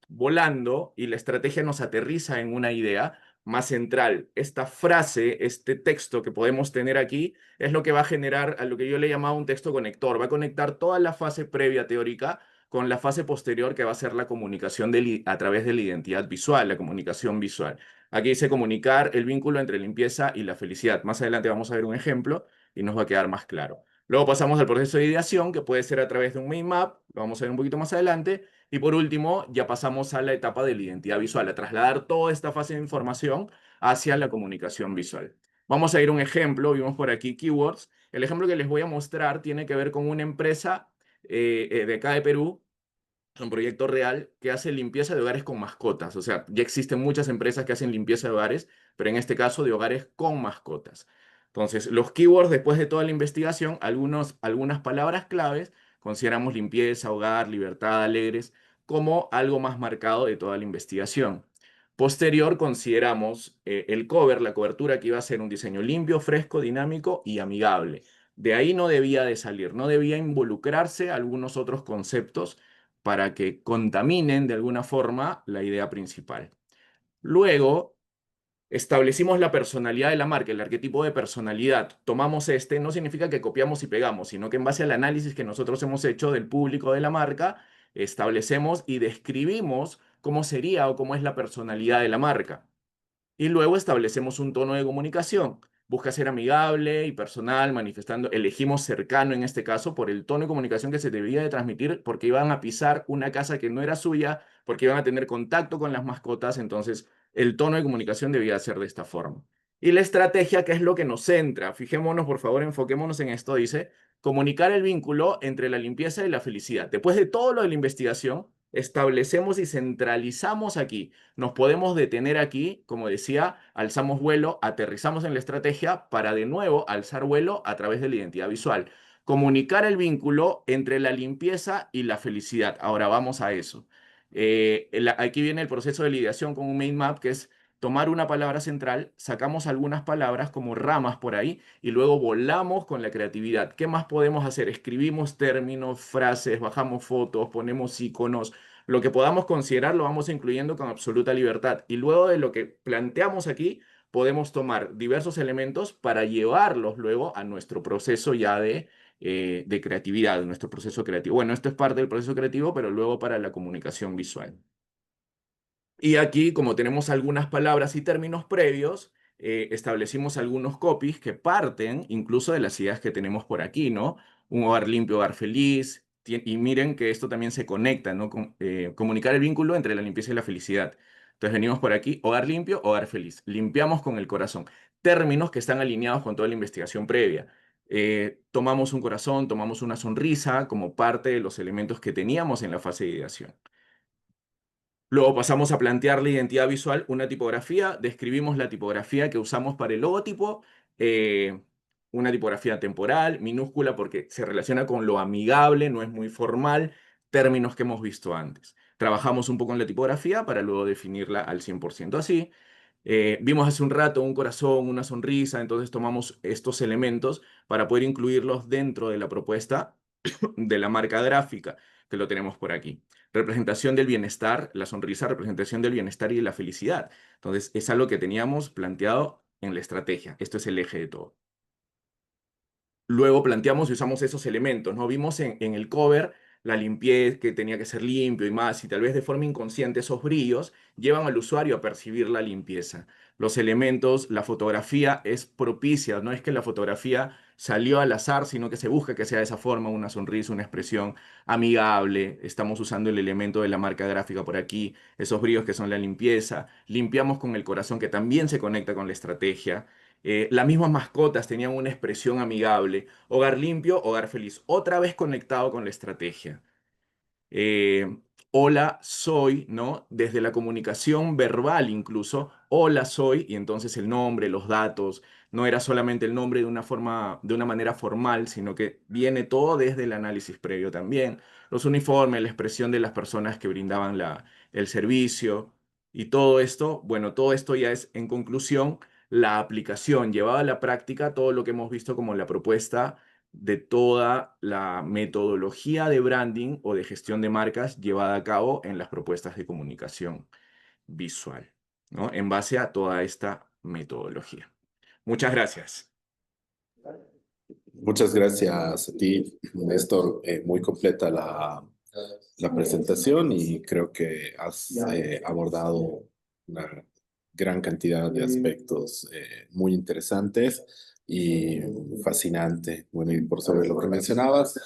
volando y la estrategia nos aterriza en una idea más central. Esta frase, este texto que podemos tener aquí, es lo que va a generar a lo que yo le llamaba un texto conector. Va a conectar toda la fase previa teórica con la fase posterior, que va a ser la comunicación a través de la identidad visual, la comunicación visual. Aquí dice comunicar el vínculo entre limpieza y la felicidad. Más adelante vamos a ver un ejemplo y nos va a quedar más claro. Luego pasamos al proceso de ideación, que puede ser a través de un mind map, lo vamos a ver un poquito más adelante. Y por último, ya pasamos a la etapa de la identidad visual, a trasladar toda esta fase de información hacia la comunicación visual. Vamos a ir a un ejemplo, vimos por aquí keywords. El ejemplo que les voy a mostrar tiene que ver con una empresa de acá de Perú, un proyecto real que hace limpieza de hogares con mascotas. O sea, ya existen muchas empresas que hacen limpieza de hogares, pero en este caso de hogares con mascotas. Entonces, los keywords, después de toda la investigación, algunas palabras claves, consideramos limpieza, hogar, libertad, alegres, como algo más marcado de toda la investigación. Posterior, consideramos el cover, la cobertura, que iba a ser un diseño limpio, fresco, dinámico y amigable. De ahí no debía de salir, no debía involucrarse algunos otros conceptos para que contaminen de alguna forma la idea principal. Luego, establecimos la personalidad de la marca, el arquetipo de personalidad. Tomamos no significa que copiamos y pegamos, sino que en base al análisis que nosotros hemos hecho del público de la marca, establecemos y describimos cómo sería o cómo es la personalidad de la marca. Y luego establecemos un tono de comunicación. Busca ser amigable y personal, manifestando, elegimos cercano en este caso por el tono de comunicación que se debía de transmitir, porque iban a pisar una casa que no era suya, porque iban a tener contacto con las mascotas, entonces el tono de comunicación debía ser de esta forma. Y la estrategia, que es lo que nos centra, fijémonos, por favor, enfoquémonos en esto, dice, comunicar el vínculo entre la limpieza y la felicidad. Después de todo lo de la investigación, establecemos y centralizamos aquí. Nos podemos detener aquí, como decía, alzamos vuelo, aterrizamos en la estrategia para de nuevo alzar vuelo a través de la identidad visual. Comunicar el vínculo entre la limpieza y la felicidad. Ahora vamos a eso. Aquí viene el proceso de lidiación con un mind map, que es tomar una palabra central, sacamos algunas palabras como ramas por ahí y luego volamos con la creatividad. ¿Qué más podemos hacer? Escribimos términos, frases, bajamos fotos, ponemos iconos, lo que podamos considerar lo vamos incluyendo con absoluta libertad. Y luego de lo que planteamos aquí, podemos tomar diversos elementos para llevarlos luego a nuestro proceso ya de creatividad, nuestro proceso creativo. Bueno, esto es parte del proceso creativo, pero luego para la comunicación visual. Y aquí, como tenemos algunas palabras y términos previos, establecimos algunos copies que parten incluso de las ideas que tenemos por aquí, ¿no? Un hogar limpio, hogar feliz. Y miren que esto también se conecta, ¿no? Comunicar el vínculo entre la limpieza y la felicidad. Entonces venimos por aquí, hogar limpio, hogar feliz. Limpiamos con el corazón. Términos que están alineados con toda la investigación previa. Tomamos un corazón, tomamos una sonrisa como parte de los elementos que teníamos en la fase de ideación. Luego pasamos a plantear la identidad visual, una tipografía, describimos la tipografía que usamos para el logotipo, una tipografía temporal, minúscula porque se relaciona con lo amigable, no es muy formal, términos que hemos visto antes. Trabajamos un poco en la tipografía para luego definirla al 100% así. Vimos hace un rato un corazón, una sonrisa, entonces tomamos estos elementos para poder incluirlos dentro de la propuesta de la marca gráfica, que lo tenemos por aquí. Representación del bienestar, la sonrisa, representación del bienestar y de la felicidad. Entonces, es algo que teníamos planteado en la estrategia. Esto es el eje de todo. Luego planteamos y usamos esos elementos, ¿no? Vimos en el cover la limpieza, que tenía que ser limpio y más, y tal vez de forma inconsciente esos brillos llevan al usuario a percibir la limpieza. Los elementos, la fotografía es propicia, no es que la fotografía salió al azar, sino que se busca que sea de esa forma, una sonrisa, una expresión amigable. Estamos usando el elemento de la marca gráfica por aquí, esos brillos que son la limpieza. Limpiamos con el corazón, que también se conecta con la estrategia. Las mismas mascotas tenían una expresión amigable. Hogar limpio, hogar feliz. Otra vez conectado con la estrategia. eh, Hola, soy, ¿no? Desde la comunicación verbal incluso, hola, soy, y entonces el nombre, los datos, no era solamente el nombre de una forma, de una manera formal, sino que viene todo desde el análisis previo también. Los uniformes, la expresión de las personas que brindaban el servicio y todo esto, bueno, todo esto ya es, en conclusión, la aplicación llevada a la práctica, todo lo que hemos visto como la propuesta de toda la metodología de branding o de gestión de marcas llevada a cabo en las propuestas de comunicación visual, ¿no? En base a toda esta metodología. Muchas gracias. Muchas gracias a ti, Néstor. Muy completa la presentación y creo que has abordado una gran cantidad de aspectos muy interesantes y fascinante. Bueno, y por sobre lo que mencionabas,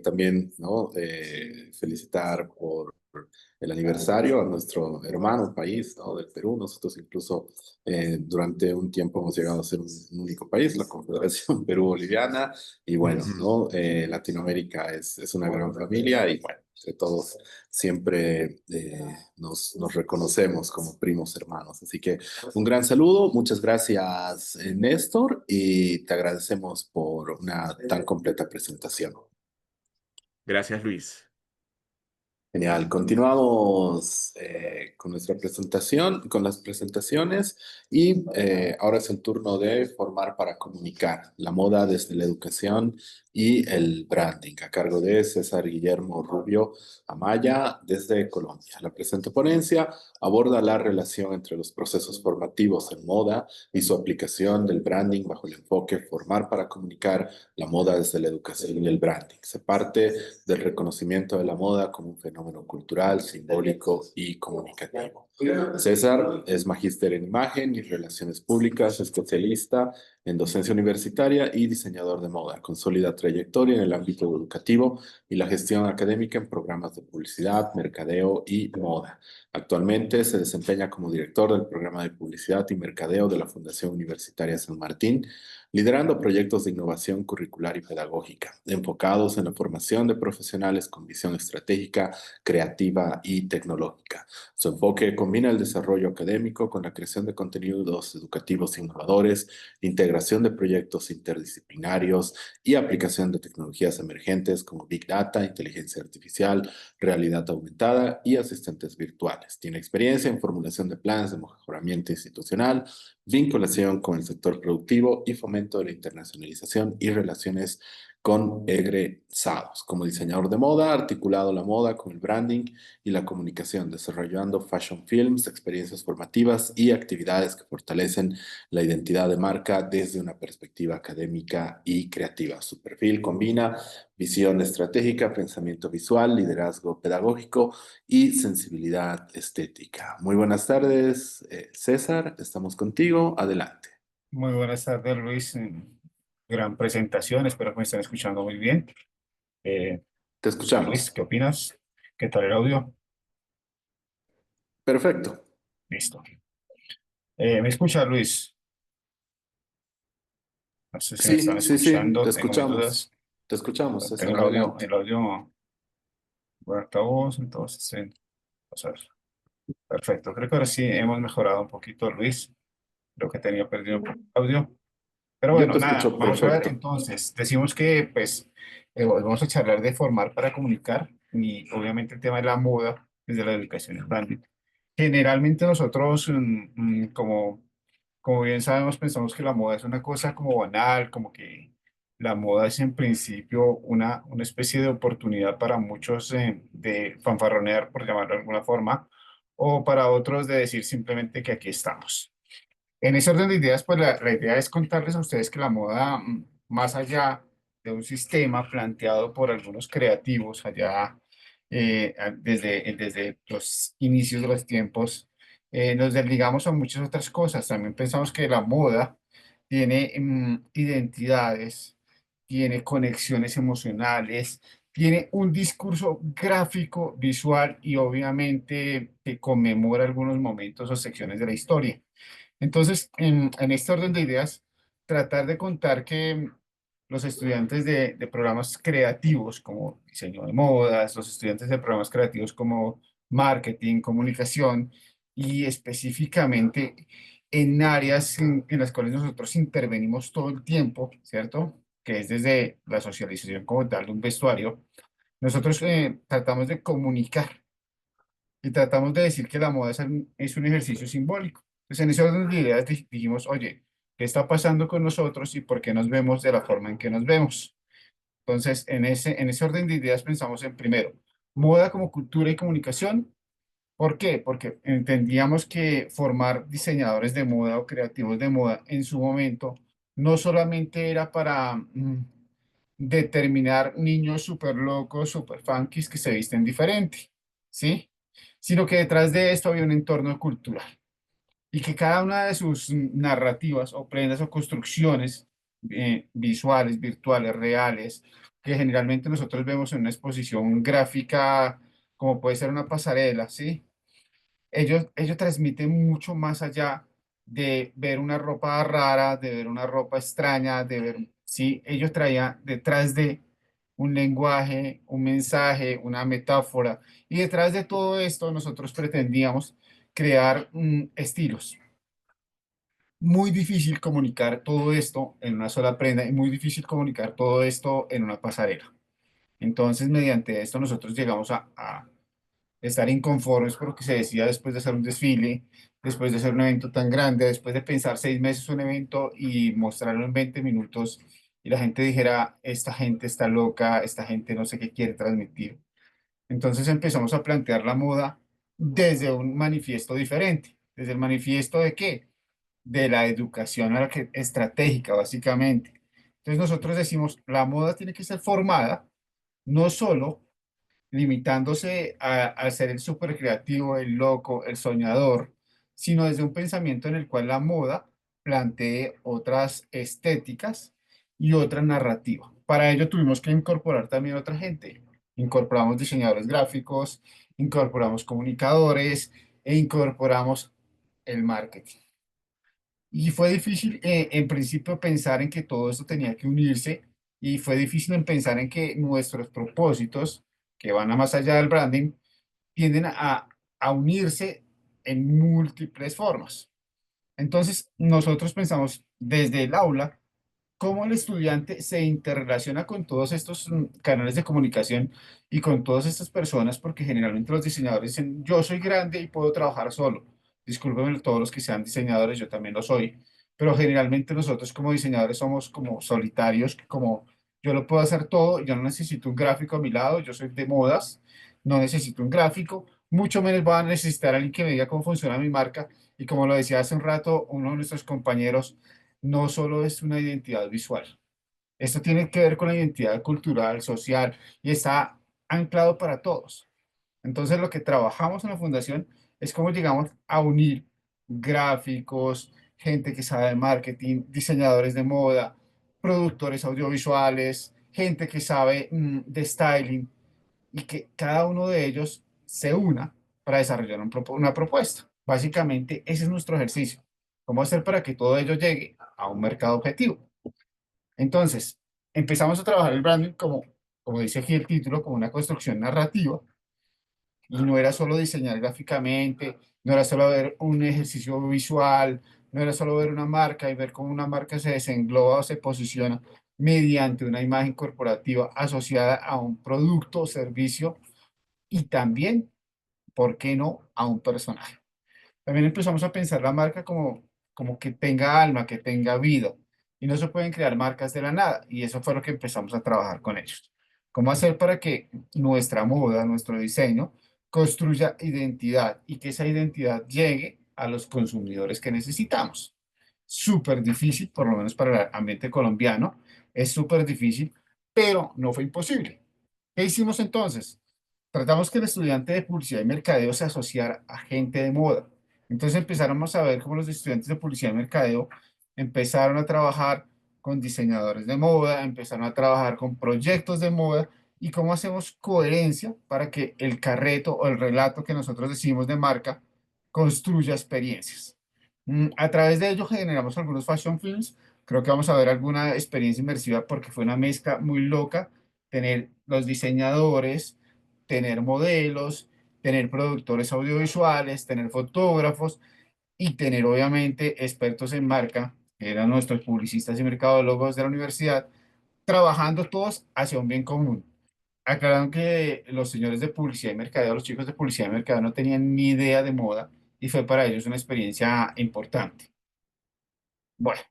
también, ¿no? Felicitar por el aniversario a nuestro hermano país, ¿no? Del Perú. Nosotros incluso durante un tiempo hemos llegado a ser un único país, la Confederación Perú-Boliviana, y bueno, ¿no? Latinoamérica es una gran familia y bueno, entre todos siempre nos reconocemos como primos hermanos. Así que un gran saludo, muchas gracias Néstor y te agradecemos por una tan completa presentación. Gracias, Luis. Genial, continuamos con nuestra presentación, con las presentaciones y ahora es el turno de formar para comunicar la moda desde la educación y el branding a cargo de César Guillermo Rubio Amaya desde Colombia. La presente ponencia aborda la relación entre los procesos formativos en moda y su aplicación del branding bajo el enfoque formar para comunicar la moda desde la educación y el branding. Se parte del reconocimiento de la moda como un fenómeno cultural, simbólico y comunicativo. César es magíster en imagen y relaciones públicas, especialista en docencia universitaria y diseñador de moda, con sólida trayectoria en el ámbito educativo y la gestión académica en programas de publicidad, mercadeo y moda. Actualmente se desempeña como director del programa de publicidad y mercadeo de la Fundación Universitaria San Martín, liderando proyectos de innovación curricular y pedagógica, enfocados en la formación de profesionales con visión estratégica, creativa y tecnológica. Su enfoque combina el desarrollo académico con la creación de contenidos educativos innovadores, integración de proyectos interdisciplinarios y aplicación de tecnologías emergentes como Big Data, inteligencia artificial, realidad aumentada y asistentes virtuales. Tiene experiencia en formulación de planes de mejoramiento institucional, vinculación con el sector productivo y fomento de la internacionalización y relaciones con egresados. Como diseñador de moda, ha articulado la moda con el branding y la comunicación, desarrollando fashion films, experiencias formativas y actividades que fortalecen la identidad de marca desde una perspectiva académica y creativa. Su perfil combina visión estratégica, pensamiento visual, liderazgo pedagógico y sensibilidad estética. Muy buenas tardes, César, estamos contigo, adelante. Muy buenas tardes, Luis. Gran presentación, espero que me estén escuchando muy bien. Te Luis, escuchamos. ¿qué opinas? ¿Qué tal el audio? Perfecto. Listo. ¿Me escucha, Luis? No sé si me están Sí, escuchando, te tengo mis escuchamos. dudas. Te escuchamos, César, Tengo adelante. el audio por altavoz, entonces, vamos a ver. Perfecto, creo que ahora sí hemos mejorado un poquito, Luis. Creo que tenía perdido un poco el audio. Pero Yo bueno, te nada, escucho vamos a ver perfecto. entonces. Decimos que pues hoy vamos a charlar de formar para comunicar y obviamente el tema de la moda desde la educación y el branding. Generalmente nosotros, como bien sabemos, pensamos que la moda es una cosa como banal, como que la moda es en principio una especie de oportunidad para muchos de fanfarronear, por llamarlo de alguna forma, o para otros de decir simplemente que aquí estamos. En ese orden de ideas, pues la idea es contarles a ustedes que la moda, más allá de un sistema planteado por algunos creativos allá desde los inicios de los tiempos, nos desligamos a muchas otras cosas. También pensamos que la moda tiene identidades, tiene conexiones emocionales, tiene un discurso gráfico, visual y obviamente que conmemora algunos momentos o secciones de la historia. Entonces, en este orden de ideas, tratar de contar que los estudiantes de programas creativos como diseño de modas, los estudiantes de programas creativos como marketing, comunicación y específicamente en áreas en las cuales nosotros intervenimos todo el tiempo, ¿cierto? Que es desde la socialización como tal de un vestuario, nosotros tratamos de comunicar y tratamos de decir que la moda es un ejercicio simbólico. Entonces, en ese orden de ideas dijimos, oye, ¿qué está pasando con nosotros y por qué nos vemos de la forma en que nos vemos? Entonces, en ese orden de ideas pensamos en primero, moda como cultura y comunicación. ¿Por qué? Porque entendíamos que formar diseñadores de moda o creativos de moda en su momento no solamente era para determinar niños súper locos, súper funkis que se visten diferente, ¿sí? Sino que detrás de esto había un entorno cultural y que cada una de sus narrativas o prendas o construcciones visuales, virtuales, reales, que generalmente nosotros vemos en una exposición gráfica, como puede ser una pasarela, ¿sí? Ellos transmiten mucho más allá de ver una ropa rara, de ver una ropa extraña, de ver, sí, ellos traían detrás de un lenguaje, un mensaje, una metáfora, y detrás de todo esto nosotros pretendíamos crear estilos. Muy difícil comunicar todo esto en una sola prenda y muy difícil comunicar todo esto en una pasarela. Entonces, mediante esto nosotros llegamos a estar inconformes por lo que se decía después de hacer un desfile, después de hacer un evento tan grande, después de pensar 6 meses un evento y mostrarlo en 20 minutos y la gente dijera, esta gente está loca, esta gente no sé qué quiere transmitir. Entonces empezamos a plantear la moda desde un manifiesto diferente. ¿Desde el manifiesto de qué? De la educación estratégica, básicamente. Entonces nosotros decimos, la moda tiene que ser formada no solo limitándose a ser el súper creativo, el loco, el soñador, sino desde un pensamiento en el cual la moda plantee otras estéticas y otra narrativa. Para ello tuvimos que incorporar también otra gente. Incorporamos diseñadores gráficos, incorporamos comunicadores e incorporamos el marketing. Y fue difícil en principio pensar en que todo esto tenía que unirse y fue difícil en pensar en que nuestros propósitos, que van a más allá del branding, tienden a unirse en múltiples formas. Entonces, nosotros pensamos desde el aula cómo el estudiante se interrelaciona con todos estos canales de comunicación y con todas estas personas, porque generalmente los diseñadores dicen, yo soy grande y puedo trabajar solo. Discúlpenme todos los que sean diseñadores, yo también lo soy, pero generalmente nosotros como diseñadores somos como solitarios, como yo lo puedo hacer todo, yo no necesito un gráfico a mi lado, yo soy de modas, no necesito un gráfico, mucho menos voy a necesitar a alguien que me diga cómo funciona mi marca y como lo decía hace un rato uno de nuestros compañeros, no solo es una identidad visual. Esto tiene que ver con la identidad cultural, social y está anclado para todos. Entonces, lo que trabajamos en la fundación es cómo llegamos a unir gráficos, gente que sabe de marketing, diseñadores de moda, productores audiovisuales, gente que sabe de styling y que cada uno de ellos se una para desarrollar una propuesta. Básicamente, ese es nuestro ejercicio. ¿Cómo hacer para que todo ello llegue a un mercado objetivo? Entonces, empezamos a trabajar el branding como dice aquí el título, como una construcción narrativa y no era solo diseñar gráficamente, no era solo ver un ejercicio visual, no era solo ver una marca y ver cómo una marca se desengloba o se posiciona mediante una imagen corporativa asociada a un producto o servicio y también, ¿por qué no?, a un personaje. También empezamos a pensar la marca como que tenga alma, que tenga vida. Y no se pueden crear marcas de la nada. Y eso fue lo que empezamos a trabajar con ellos. ¿Cómo hacer para que nuestra moda, nuestro diseño, construya identidad y que esa identidad llegue a los consumidores que necesitamos? Súper difícil, por lo menos para el ambiente colombiano, es súper difícil pero no fue imposible. ¿Qué hicimos entonces? Tratamos que el estudiante de publicidad y mercadeo se asociara a gente de moda. Entonces empezáramos a ver cómo los estudiantes de publicidad y mercadeo empezaron a trabajar con diseñadores de moda, empezaron a trabajar con proyectos de moda y cómo hacemos coherencia para que el carreto o el relato que nosotros decimos de marca construya experiencias. A través de ello generamos algunos fashion films. Creo que vamos a ver alguna experiencia inmersiva porque fue una mezcla muy loca tener los diseñadores, tener modelos, tener productores audiovisuales, tener fotógrafos y tener obviamente expertos en marca, que eran nuestros publicistas y mercadólogos de la universidad, trabajando todos hacia un bien común. Aclararon que los señores de publicidad y mercadeo, los chicos de publicidad y mercadeo no tenían ni idea de moda y fue para ellos una experiencia importante. Bueno,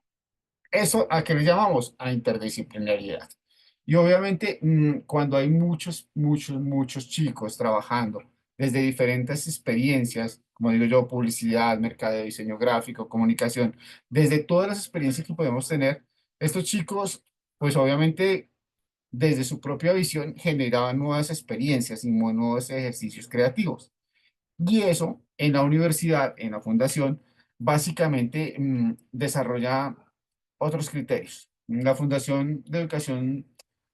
¿eso a qué le llamamos? A interdisciplinariedad. Y obviamente, cuando hay muchos chicos trabajando desde diferentes experiencias, como digo yo, publicidad, mercadeo, diseño gráfico, comunicación, desde todas las experiencias que podemos tener, estos chicos, pues obviamente, desde su propia visión, generaban nuevas experiencias y nuevos ejercicios creativos. Y eso en la universidad, en la fundación, básicamente desarrolla otros criterios. La Fundación de Educación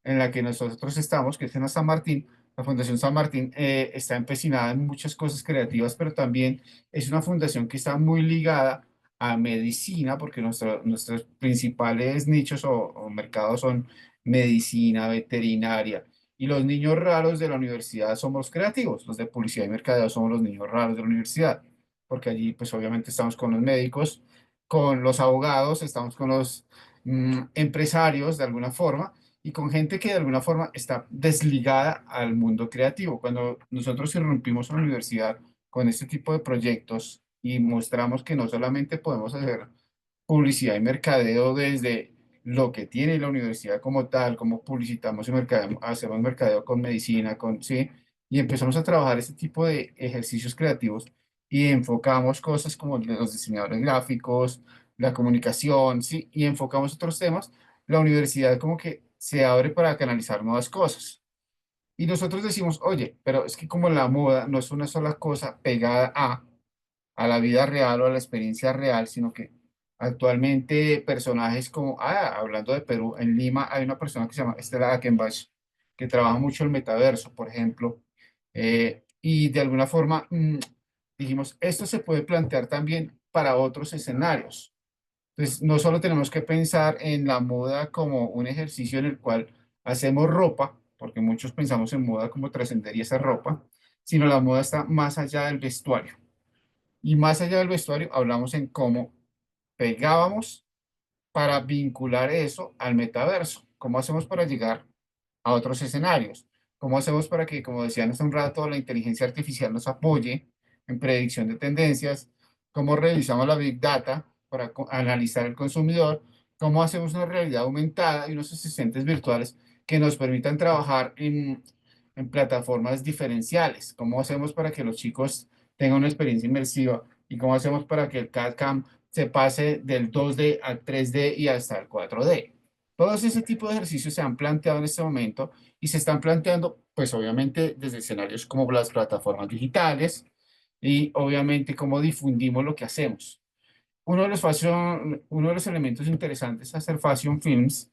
en la que nosotros estamos, que es en la San Martín, la Fundación San Martín está empecinada en muchas cosas creativas, pero también es una fundación que está muy ligada a medicina, porque nuestros principales nichos o mercados son medicina, veterinaria. Y los niños raros de la universidad somos creativos, los de publicidad y mercadeo somos los niños raros de la universidad, porque allí pues obviamente estamos con los médicos, con los abogados, estamos con los empresarios de alguna forma y con gente que de alguna forma está desligada al mundo creativo. Cuando nosotros irrumpimos en la universidad con este tipo de proyectos y mostramos que no solamente podemos hacer publicidad y mercadeo desde lo que tiene la universidad como tal, como publicitamos y mercadeo, hacemos mercadeo con medicina, sí, y empezamos a trabajar este tipo de ejercicios creativos y enfocamos cosas como los diseñadores gráficos, la comunicación, sí, y enfocamos otros temas, la universidad como que se abre para canalizar nuevas cosas. Y nosotros decimos, oye, pero es que como la moda no es una sola cosa pegada a la vida real o a la experiencia real, sino que actualmente personajes como, hablando de Perú, en Lima hay una persona que se llama Estela Ackenbach, que trabaja mucho el metaverso, por ejemplo, y de alguna forma dijimos, esto se puede plantear también para otros escenarios. Entonces, no solo tenemos que pensar en la moda como un ejercicio en el cual hacemos ropa, porque muchos pensamos en moda como trascendería esa ropa, sino la moda está más allá del vestuario. Y más allá del vestuario, hablamos en cómo pegábamos para vincular eso al metaverso. ¿Cómo hacemos para llegar a otros escenarios? ¿Cómo hacemos para que, como decían hace un rato, la inteligencia artificial nos apoye en predicción de tendencias? ¿Cómo revisamos la Big Data para analizar el consumidor? ¿Cómo hacemos una realidad aumentada y unos asistentes virtuales que nos permitan trabajar en plataformas diferenciales? ¿Cómo hacemos para que los chicos tengan una experiencia inmersiva? ¿Y cómo hacemos para que el CAD-CAM se pase del 2D al 3D y hasta el 4D? Todos ese tipo de ejercicios se han planteado en este momento y se están planteando, pues obviamente desde escenarios como las plataformas digitales y obviamente cómo difundimos lo que hacemos. Uno de los elementos interesantes es hacer fashion films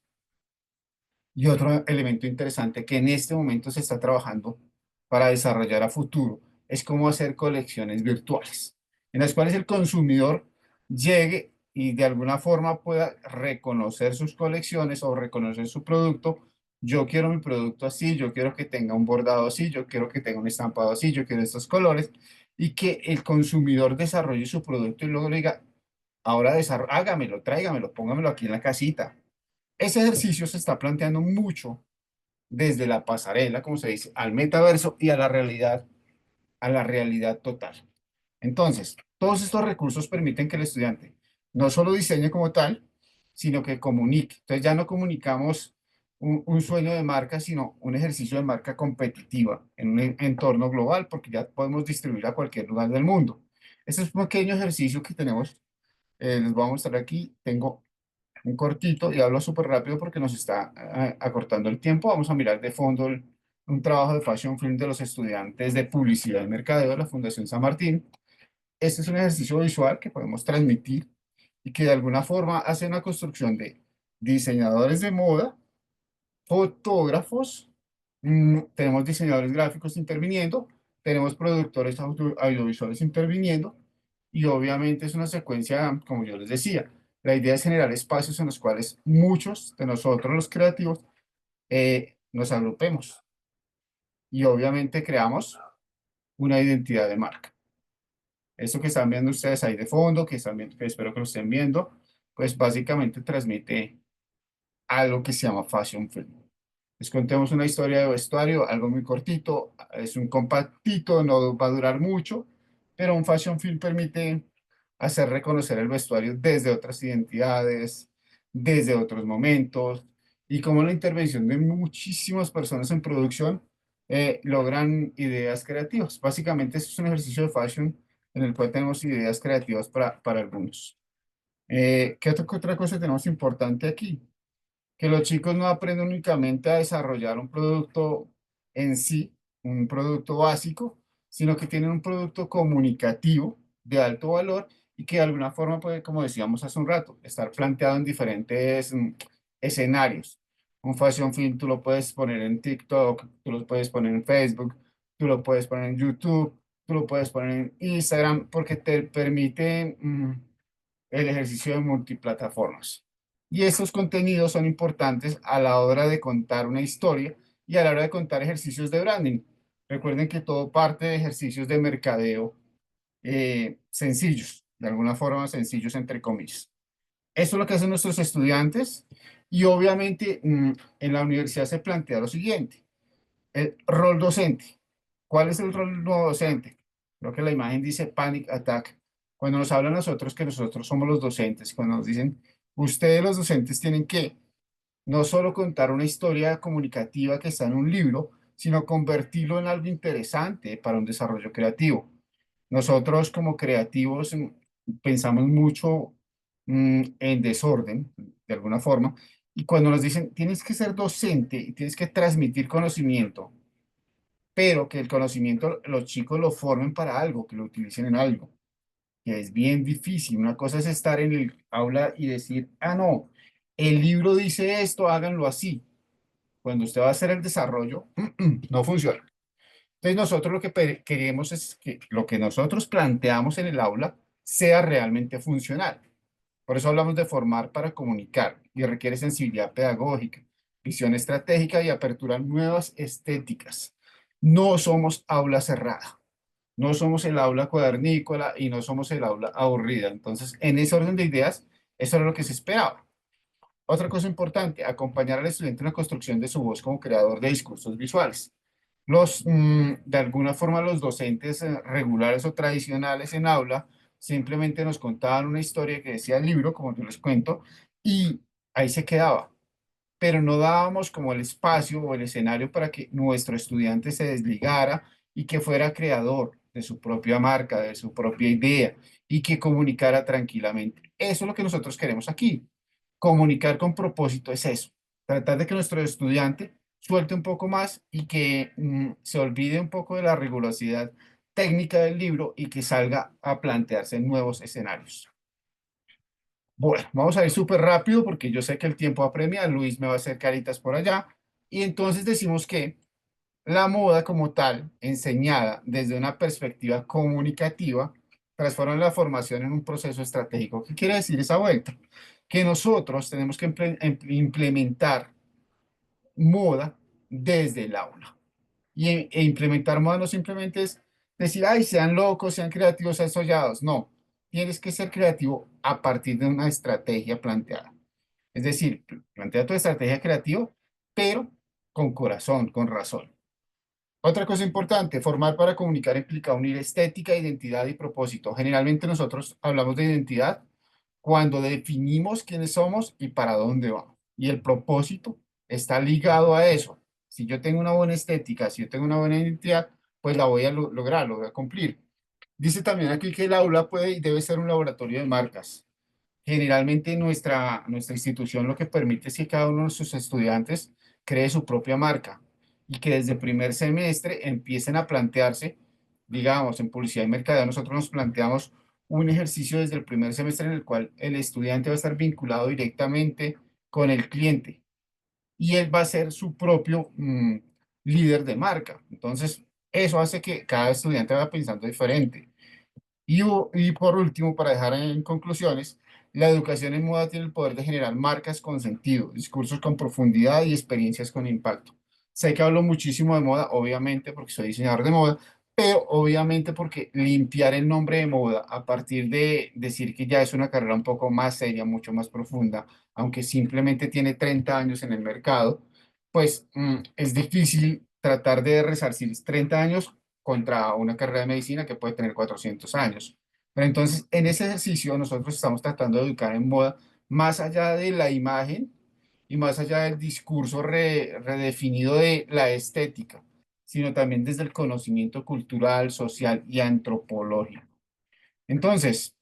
y otro elemento interesante que en este momento se está trabajando para desarrollar a futuro es cómo hacer colecciones virtuales, en las cuales el consumidor llegue y de alguna forma pueda reconocer sus colecciones o reconocer su producto. Yo quiero mi producto así, yo quiero que tenga un bordado así, yo quiero que tenga un estampado así, yo quiero estos colores y que el consumidor desarrolle su producto y luego le diga, ahora hágamelo, tráigamelo, póngamelo aquí en la casita. Ese ejercicio se está planteando mucho desde la pasarela, como se dice, al metaverso y a la realidad total. Entonces, todos estos recursos permiten que el estudiante no solo diseñe como tal, sino que comunique. Entonces ya no comunicamos un sueño de marca, sino un ejercicio de marca competitiva en un entorno global, porque ya podemos distribuir a cualquier lugar del mundo. Este es un pequeño ejercicio que tenemos, les voy a mostrar aquí. Tengo un cortito y hablo súper rápido porque nos está acortando el tiempo. Vamos a mirar de fondo un trabajo de fashion film de los estudiantes de publicidad y mercadeo de la Fundación San Martín. Este es un ejercicio visual que podemos transmitir y que de alguna forma hace una construcción de diseñadores de moda, fotógrafos, tenemos diseñadores gráficos interviniendo, tenemos productores audiovisuales interviniendo y obviamente es una secuencia, como yo les decía, la idea es generar espacios en los cuales muchos de nosotros los creativos nos agrupemos y obviamente creamos una identidad de marca. Eso que están viendo ustedes ahí de fondo, que están viendo, que espero que lo estén viendo, pues básicamente transmite algo que se llama fashion film. Les contemos una historia de vestuario, algo muy cortito, es un compactito, no va a durar mucho, pero un fashion film permite hacer reconocer el vestuario desde otras identidades, desde otros momentos, y como la intervención de muchísimas personas en producción logran ideas creativas. Básicamente, esto es un ejercicio de fashion en el cual tenemos ideas creativas para algunos. ¿Qué otra cosa tenemos importante aquí? Que los chicos no aprenden únicamente a desarrollar un producto en sí, un producto básico, sino que tienen un producto comunicativo de alto valor y que de alguna forma puede, como decíamos hace un rato, estar planteado en diferentes escenarios. Un fashion film tú lo puedes poner en TikTok, tú lo puedes poner en Facebook, tú lo puedes poner en YouTube, tú lo puedes poner en Instagram, porque te permite el ejercicio de multiplataformas. Y esos contenidos son importantes a la hora de contar una historia y a la hora de contar ejercicios de branding. Recuerden que todo parte de ejercicios de mercadeo sencillos, de alguna forma sencillos entre comillas. Eso es lo que hacen nuestros estudiantes y obviamente en la universidad se plantea lo siguiente, el rol docente. ¿Cuál es el rol no docente? Creo que la imagen dice panic attack. Cuando nos hablan a nosotros que nosotros somos los docentes, cuando nos dicen, ustedes los docentes tienen que no solo contar una historia comunicativa que está en un libro, sino convertirlo en algo interesante para un desarrollo creativo. Nosotros como creativos pensamos mucho en desorden, de alguna forma, y cuando nos dicen, tienes que ser docente y tienes que transmitir conocimiento, pero que el conocimiento los chicos lo formen para algo, que lo utilicen en algo, que es bien difícil. Una cosa es estar en el aula y decir, ah, no, el libro dice esto, háganlo así. Cuando usted va a hacer el desarrollo, no funciona. Entonces nosotros lo que queremos es que lo que nosotros planteamos en el aula sea realmente funcional. Por eso hablamos de formar para comunicar y requiere sensibilidad pedagógica, visión estratégica y apertura a nuevas estéticas. No somos aula cerrada, no somos el aula cuadernícola y no somos el aula aburrida. Entonces, en ese orden de ideas, eso era lo que se esperaba. Otra cosa importante, acompañar al estudiante en la construcción de su voz como creador de discursos visuales. De alguna forma, los docentes regulares o tradicionales en aula simplemente nos contaban una historia que decía el libro, como yo les cuento, y ahí se quedaba, pero no dábamos como el espacio o el escenario para que nuestro estudiante se desligara y que fuera creador de su propia marca, de su propia idea y que comunicara tranquilamente. Eso es lo que nosotros queremos aquí. Comunicar con propósito es eso, tratar de que nuestro estudiante suelte un poco más y que se olvide un poco de la rigurosidad técnica del libro y que salga a plantearse nuevos escenarios. Bueno, vamos a ir súper rápido porque yo sé que el tiempo apremia, Luis me va a hacer caritas por allá. Y entonces decimos que la moda como tal, enseñada desde una perspectiva comunicativa, transforma la formación en un proceso estratégico. ¿Qué quiere decir esa vuelta? Que nosotros tenemos que implementar moda desde el aula. E implementar moda no simplemente es decir, ay, sean locos, sean creativos, sean sollados. No, tienes que ser creativo a partir de una estrategia planteada. Es decir, plantea tu estrategia creativa, pero con corazón, con razón. Otra cosa importante, formar para comunicar implica unir estética, identidad y propósito. Generalmente nosotros hablamos de identidad cuando definimos quiénes somos y para dónde vamos. Y el propósito está ligado a eso. Si yo tengo una buena estética, si yo tengo una buena identidad, pues la voy a lograr, lo voy a cumplir. Dice también aquí que el aula puede y debe ser un laboratorio de marcas, Generalmente nuestra institución lo que permite es que cada uno de sus estudiantes cree su propia marca y que desde primer semestre empiecen a plantearse, digamos, en publicidad y mercadeo, nosotros nos planteamos un ejercicio desde el primer semestre en el cual el estudiante va a estar vinculado directamente con el cliente y él va a ser su propio líder de marca. Entonces, eso hace que cada estudiante vaya pensando diferente. Y por último, para dejar en conclusiones, la educación en moda tiene el poder de generar marcas con sentido, discursos con profundidad y experiencias con impacto. Sé que hablo muchísimo de moda, obviamente porque soy diseñador de moda, pero obviamente porque limpiar el nombre de moda a partir de decir que ya es una carrera un poco más seria, mucho más profunda, aunque simplemente tiene 30 años en el mercado, pues es difícil tratar de resarcir 30 años contra una carrera de medicina que puede tener 400 años. Pero entonces, en ese ejercicio nosotros estamos tratando de educar en moda más allá de la imagen y más allá del discurso redefinido de la estética, sino también desde el conocimiento cultural, social y antropológico. Entonces,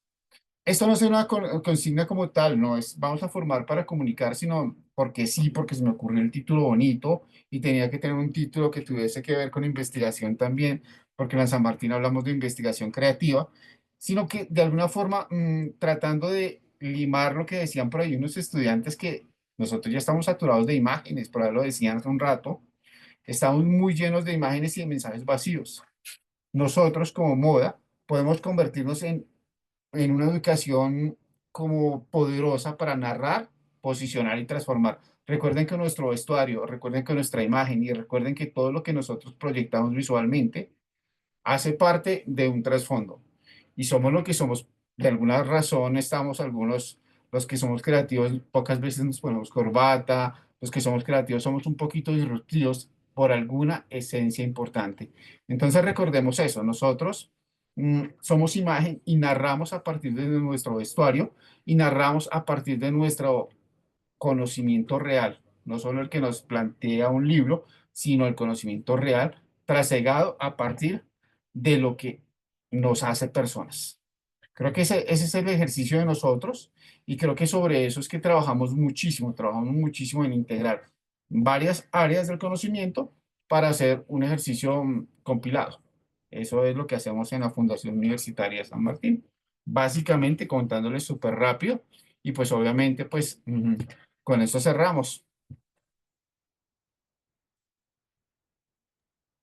esto no es una consigna como tal, no es vamos a formar para comunicar, sino porque sí, porque se me ocurrió el título bonito y tenía que tener un título que tuviese que ver con investigación también, porque en la San Martín hablamos de investigación creativa, sino que de alguna forma tratando de limar lo que decían por ahí unos estudiantes que nosotros ya estamos saturados de imágenes, por ahí lo decían hace un rato, estamos muy llenos de imágenes y de mensajes vacíos. Nosotros como moda podemos convertirnos en una educación como poderosa para narrar, posicionar y transformar. Recuerden que nuestro vestuario, recuerden que nuestra imagen y recuerden que todo lo que nosotros proyectamos visualmente hace parte de un trasfondo. Y somos lo que somos. De alguna razón estamos algunos, los que somos creativos, pocas veces nos ponemos corbata, los que somos creativos somos un poquito disruptivos por alguna esencia importante. Entonces recordemos eso, nosotros somos imagen y narramos a partir de nuestro vestuario y narramos a partir de nuestro conocimiento real, no solo el que nos plantea un libro, sino el conocimiento real, trasegado a partir de lo que nos hace personas. Creo que ese es el ejercicio de nosotros y creo que sobre eso es que trabajamos muchísimo en integrar varias áreas del conocimiento para hacer un ejercicio compilado. Eso es lo que hacemos en la Fundación Universitaria de San Martín. Básicamente contándoles súper rápido y pues obviamente pues con esto cerramos.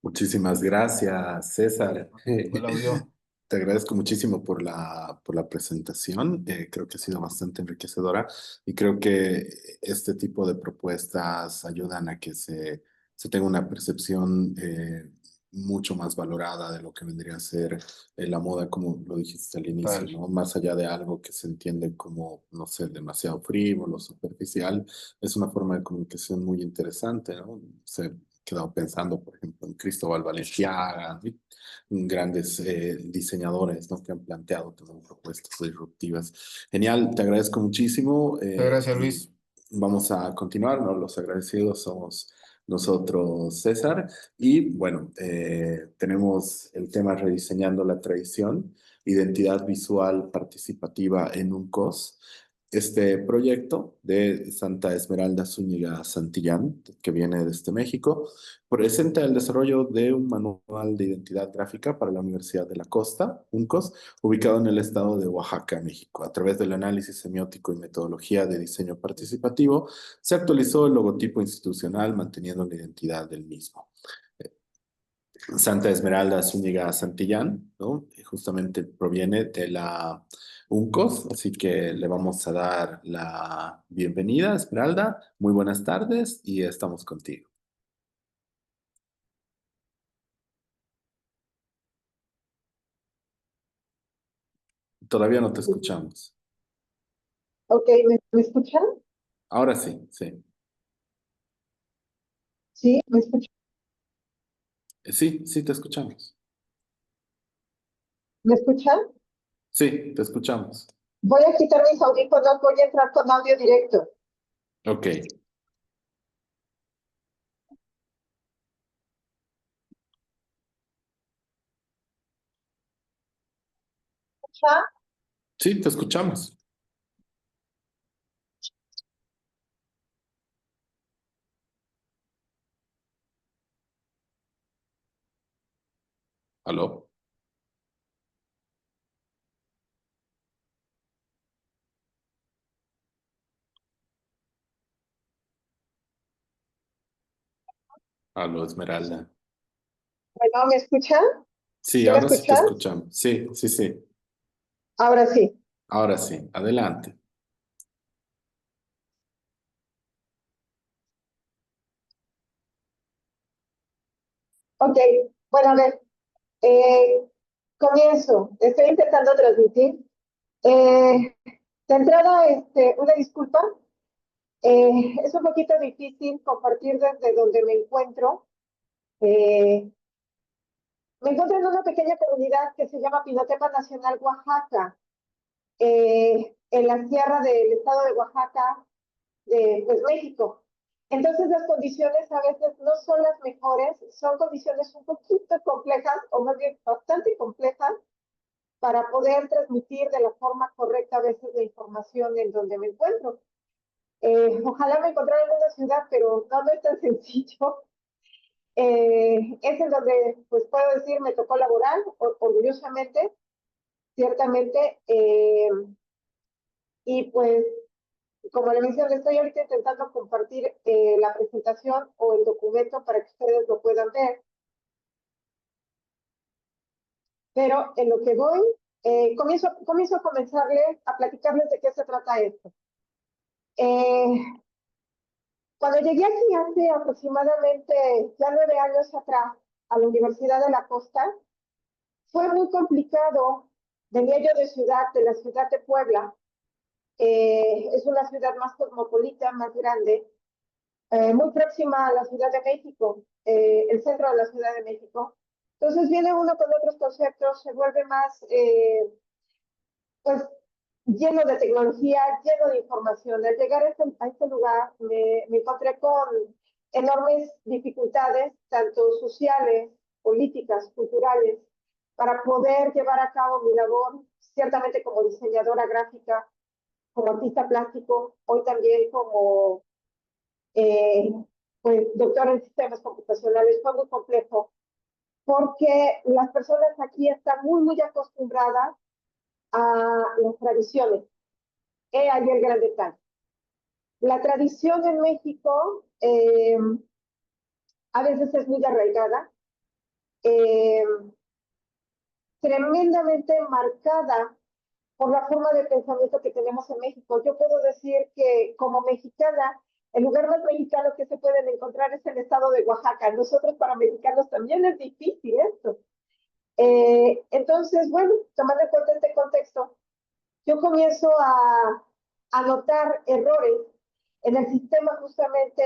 Muchísimas gracias, César. El audio. Te agradezco muchísimo por la presentación. Creo que ha sido bastante enriquecedora y creo que este tipo de propuestas ayudan a que se tenga una percepción mucho más valorada de lo que vendría a ser la moda, como lo dijiste al inicio, Total. ¿no? Más allá de algo que se entiende como, no sé, demasiado frívolo, superficial, es una forma de comunicación muy interesante, ¿no? Se he quedado pensando, por ejemplo, en Cristóbal Valenciaga, ¿sí? Grandes diseñadores, ¿no? Que han planteado también propuestas disruptivas. Genial, te agradezco muchísimo Muchas gracias, y Luis. vamos a continuar, ¿no? Los agradecidos somos nosotros, César. Y bueno, tenemos el tema Rediseñando la tradición, identidad visual participativa en un COS. Este proyecto de Santa Esmeralda Zúñiga Santillán, que viene desde México, presenta el desarrollo de un manual de identidad gráfica para la Universidad de la Costa, UNCOS, ubicado en el estado de Oaxaca, México. A través del análisis semiótico y metodología de diseño participativo, se actualizó el logotipo institucional, manteniendo la identidad del mismo. Santa Esmeralda Zúñiga Santillán, ¿no? Justamente proviene de la UNCOS, así que le vamos a dar la bienvenida, Esmeralda. Muy buenas tardes y estamos contigo. Todavía no te escuchamos. Ok, ¿me escuchan? Ahora sí, sí. Sí, ¿me escuchan? Sí, sí, te escuchamos. ¿Me escuchan? Sí, te escuchamos. Voy a quitar mis audífonos, voy a entrar con audio directo. Ok. ¿Ya? Sí, te escuchamos. ¿Aló? ¿Aló, Esmeralda? Bueno, ¿me escuchan? Sí, ¿Sí me ahora sí te escuchan? escuchamos. Sí, sí, sí. Ahora sí. Ahora sí, adelante. Ok, bueno, a ver, eh, comienzo. Estoy intentando transmitir. De entrada, una disculpa. Es un poquito difícil compartir desde donde me encuentro. Eh, Me encuentro en una pequeña comunidad que se llama Pinotepa Nacional, Oaxaca, en la sierra del estado de Oaxaca, de pues, México. Entonces las condiciones a veces no son las mejores, son condiciones un poquito complejas, o más bien bastante complejas, para poder transmitir de la forma correcta a veces la información en donde me encuentro. Ojalá me encontrara en una ciudad, pero no, no es tan sencillo. Es en donde, pues puedo decir, me tocó laborar, orgullosamente, ciertamente, y pues como le mencioné, estoy ahorita intentando compartir la presentación o el documento para que ustedes lo puedan ver, pero en lo que voy, comienzo a comenzarles a platicarles de qué se trata esto. Cuando llegué aquí hace aproximadamente ya 9 años atrás a la Universidad de la Costa, fue muy complicado. Venía yo de la ciudad de Puebla. Es una ciudad más cosmopolita, más grande, muy próxima a la Ciudad de México, el centro de la Ciudad de México. Entonces viene uno con otros conceptos, se vuelve más, pues, lleno de tecnología, lleno de información. Al llegar a este lugar me encontré con enormes dificultades, tanto sociales, políticas, culturales, para poder llevar a cabo mi labor, ciertamente como diseñadora gráfica, como artista plástico, hoy también como eh, pues, doctor en sistemas computacionales. Fue muy complejo porque las personas aquí están muy, muy acostumbradas a las tradiciones. He ahí el gran detalle. La tradición en México a veces es muy arraigada, eh, tremendamente marcada por la forma de pensamiento que tenemos en México. Yo puedo decir que como mexicana, el lugar más mexicano que se pueden encontrar es el estado de Oaxaca. Nosotros para mexicanos también es difícil esto. Entonces, bueno, tomando en cuenta este contexto, yo comienzo a notar errores en el sistema justamente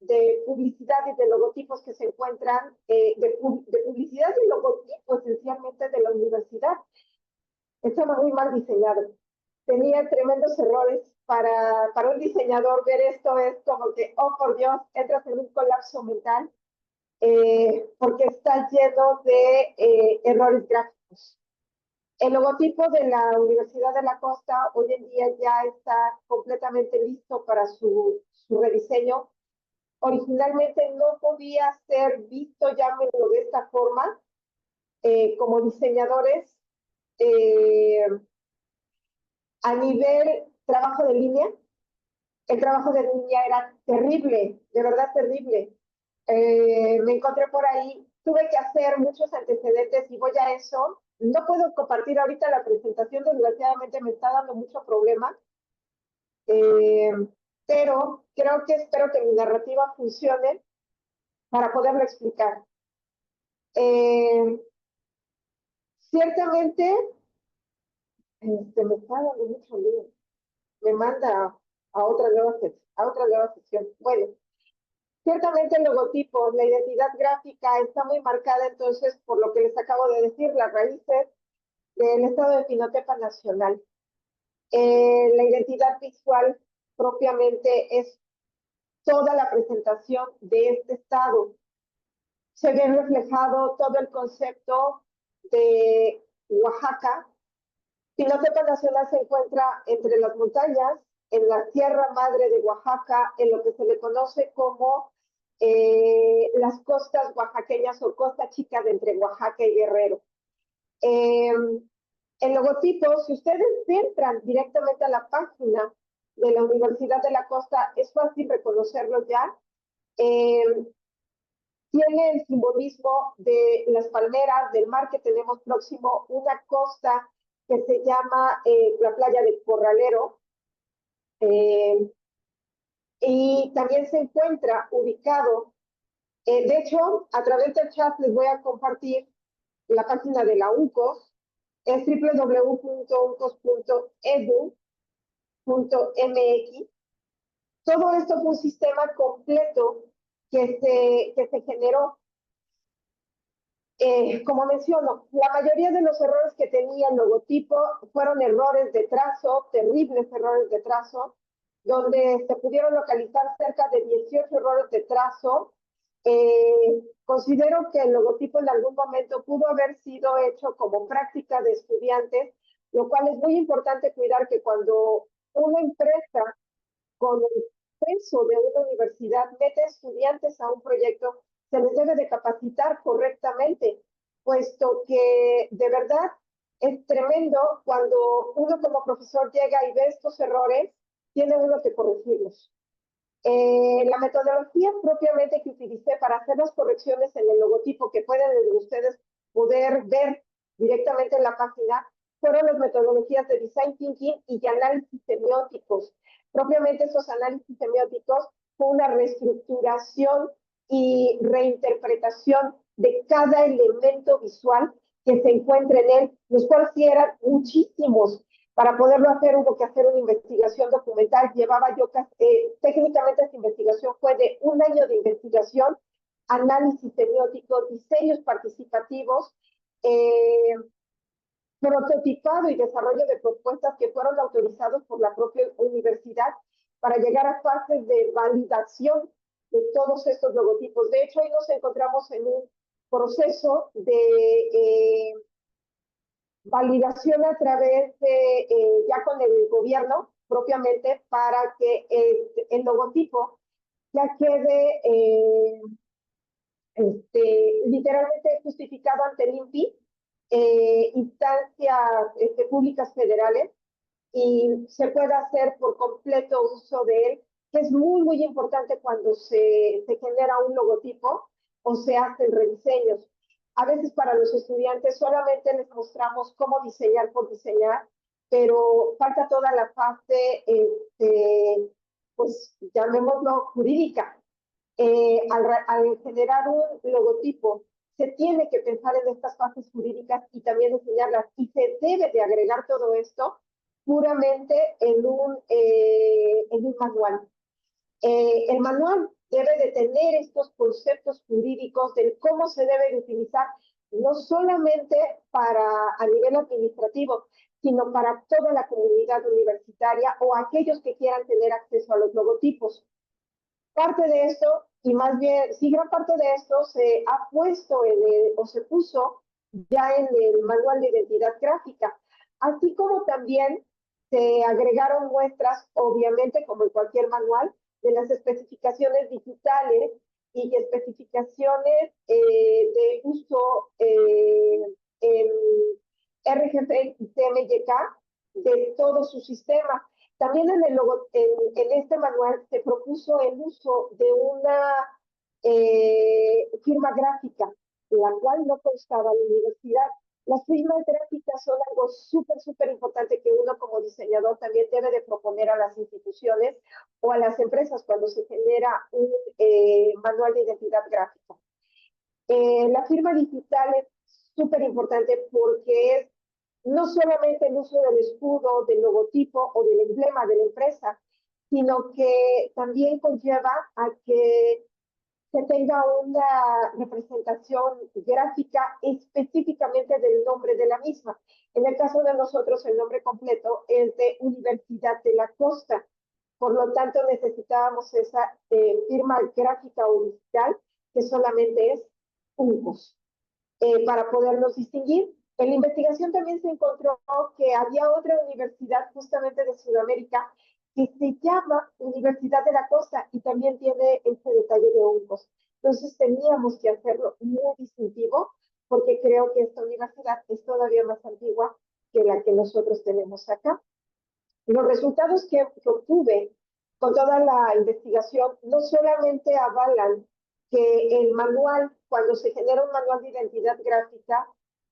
de publicidad y de logotipos que se encuentran, de publicidad y logotipos esencialmente de la universidad. Estaba muy mal diseñado. Tenía tremendos errores. Para un diseñador ver esto es como que, oh por Dios, entras en un colapso mental porque está lleno de errores gráficos. El logotipo de la Universidad de la Costa hoy en día ya está completamente listo para su rediseño. Originalmente no podía ser visto, llámenlo de esta forma, como diseñadores eh, a nivel trabajo de línea. El trabajo de línea era terrible, de verdad terrible. Me encontré por ahí, tuve que hacer muchos antecedentes y voy a eso. No puedo compartir ahorita la presentación, desgraciadamente me está dando mucho problema, eh, pero espero que mi narrativa funcione para poderlo explicar. Ciertamente, me está dando mucho lío, me manda a otra nueva sesión. Bueno, ciertamente el logotipo, la identidad gráfica está muy marcada entonces por lo que les acabo de decir, las raíces del estado de Pinotepa Nacional. La identidad visual propiamente es toda la presentación de este estado. Se ve reflejado todo el concepto de Oaxaca. Pinotepa Nacional se encuentra entre las montañas, en la Sierra Madre de Oaxaca, en lo que se le conoce como las costas oaxaqueñas o Costa Chica de entre Oaxaca y Guerrero. El logotipo, si ustedes entran directamente a la página de la Universidad de la Costa, es fácil reconocerlo ya. Tiene el simbolismo de las palmeras, del mar que tenemos próximo, una costa que se llama la playa del Corralero. Y también se encuentra ubicado, de hecho, a través del chat les voy a compartir la página de la UNCOS, es www.uncos.edu.mx. Todo esto fue un sistema completo que se generó. Como menciono, la mayoría de los errores que tenía el logotipo fueron errores de trazo, terribles errores de trazo, donde se pudieron localizar cerca de 18 errores de trazo. Considero que el logotipo en algún momento pudo haber sido hecho como práctica de estudiantes, lo cual es muy importante cuidar que cuando una empresa con el peso de una universidad mete estudiantes a un proyecto, se les debe de capacitar correctamente, puesto que de verdad es tremendo cuando uno como profesor llega y ve estos errores, tiene uno que corregirlos. La metodología propiamente que utilicé para hacer las correcciones en el logotipo que pueden ustedes poder ver directamente en la página fueron las metodologías de Design Thinking y de análisis semióticos. Propiamente esos análisis semióticos fue una reestructuración y reinterpretación de cada elemento visual que se encuentra en él, los cuales sí eran muchísimos. Para poderlo hacer hubo que hacer una investigación documental. Llevaba yo, técnicamente esta investigación fue de 1 año de investigación, análisis semiótico, diseños participativos, prototipado y desarrollo de propuestas que fueron autorizados por la propia universidad para llegar a fases de validación de todos estos logotipos. De hecho, hoy nos encontramos en un proceso de validación a través de, ya con el gobierno propiamente, para que el logotipo ya quede literalmente justificado ante el INPI, instancias públicas federales, y se pueda hacer por completo uso de él, que es muy, muy importante cuando se genera un logotipo o se hacen rediseños. A veces para los estudiantes solamente les mostramos cómo diseñar por diseñar, pero falta toda la fase, pues llamémoslo jurídica. Al generar un logotipo, se tiene que pensar en estas fases jurídicas y también enseñarlas, y se debe de agregar todo esto puramente en un manual. El manual debe de tener estos conceptos jurídicos de cómo se debe de utilizar, no solamente a nivel administrativo, sino para toda la comunidad universitaria o aquellos que quieran tener acceso a los logotipos. Parte de esto, y más bien, sí, gran parte de esto se ha puesto o se puso ya en el manual de identidad gráfica, así como también se agregaron muestras, obviamente, como en cualquier manual, de las especificaciones digitales y especificaciones de uso en RGB y CMYK de todo su sistema. También en este manual se propuso el uso de una firma gráfica, la cual no constaba en la universidad. Las firmas gráficas son algo súper, súper importante que uno como diseñador también debe de proponer a las instituciones o a las empresas cuando se genera un manual de identidad gráfica. La firma digital es súper importante porque es no solamente el uso del escudo, del logotipo o del emblema de la empresa, sino que también conlleva a que se tenga una representación gráfica específicamente del nombre de la misma. En el caso de nosotros, el nombre completo es de Universidad de la Costa. Por lo tanto, necesitábamos esa firma gráfica o digital, que solamente es UNCOS, para podernos distinguir. En la investigación también se encontró que había otra universidad justamente de Sudamérica que se llama Universidad de la Costa y también tiene este detalle de hongos. Entonces teníamos que hacerlo muy distintivo porque creo que esta universidad es todavía más antigua que la que nosotros tenemos acá. Los resultados que obtuve con toda la investigación no solamente avalan que el manual, cuando se genera un manual de identidad gráfica,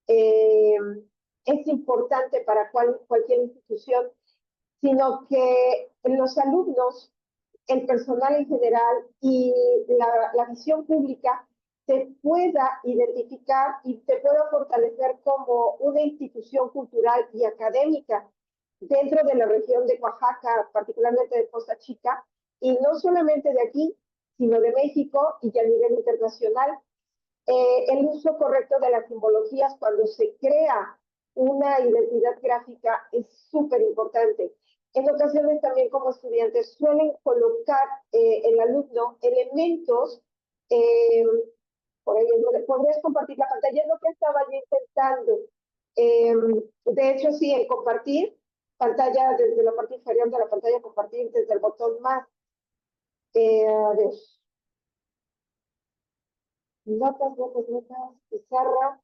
es importante para cualquier institución, sino que los alumnos, el personal en general y la visión pública se pueda identificar y se pueda fortalecer como una institución cultural y académica dentro de la región de Oaxaca, particularmente de Poza Chica, y no solamente de aquí, sino de México y a nivel internacional. El uso correcto de las simbologías cuando se crea una identidad gráfica es súper importante. En ocasiones también como estudiantes suelen colocar el alumno elementos, por ahí, podrías compartir la pantalla, es lo que estaba yo intentando. De hecho, sí, en compartir pantalla desde la parte inferior de la pantalla, compartir desde el botón más. A ver. Notas, pizarra.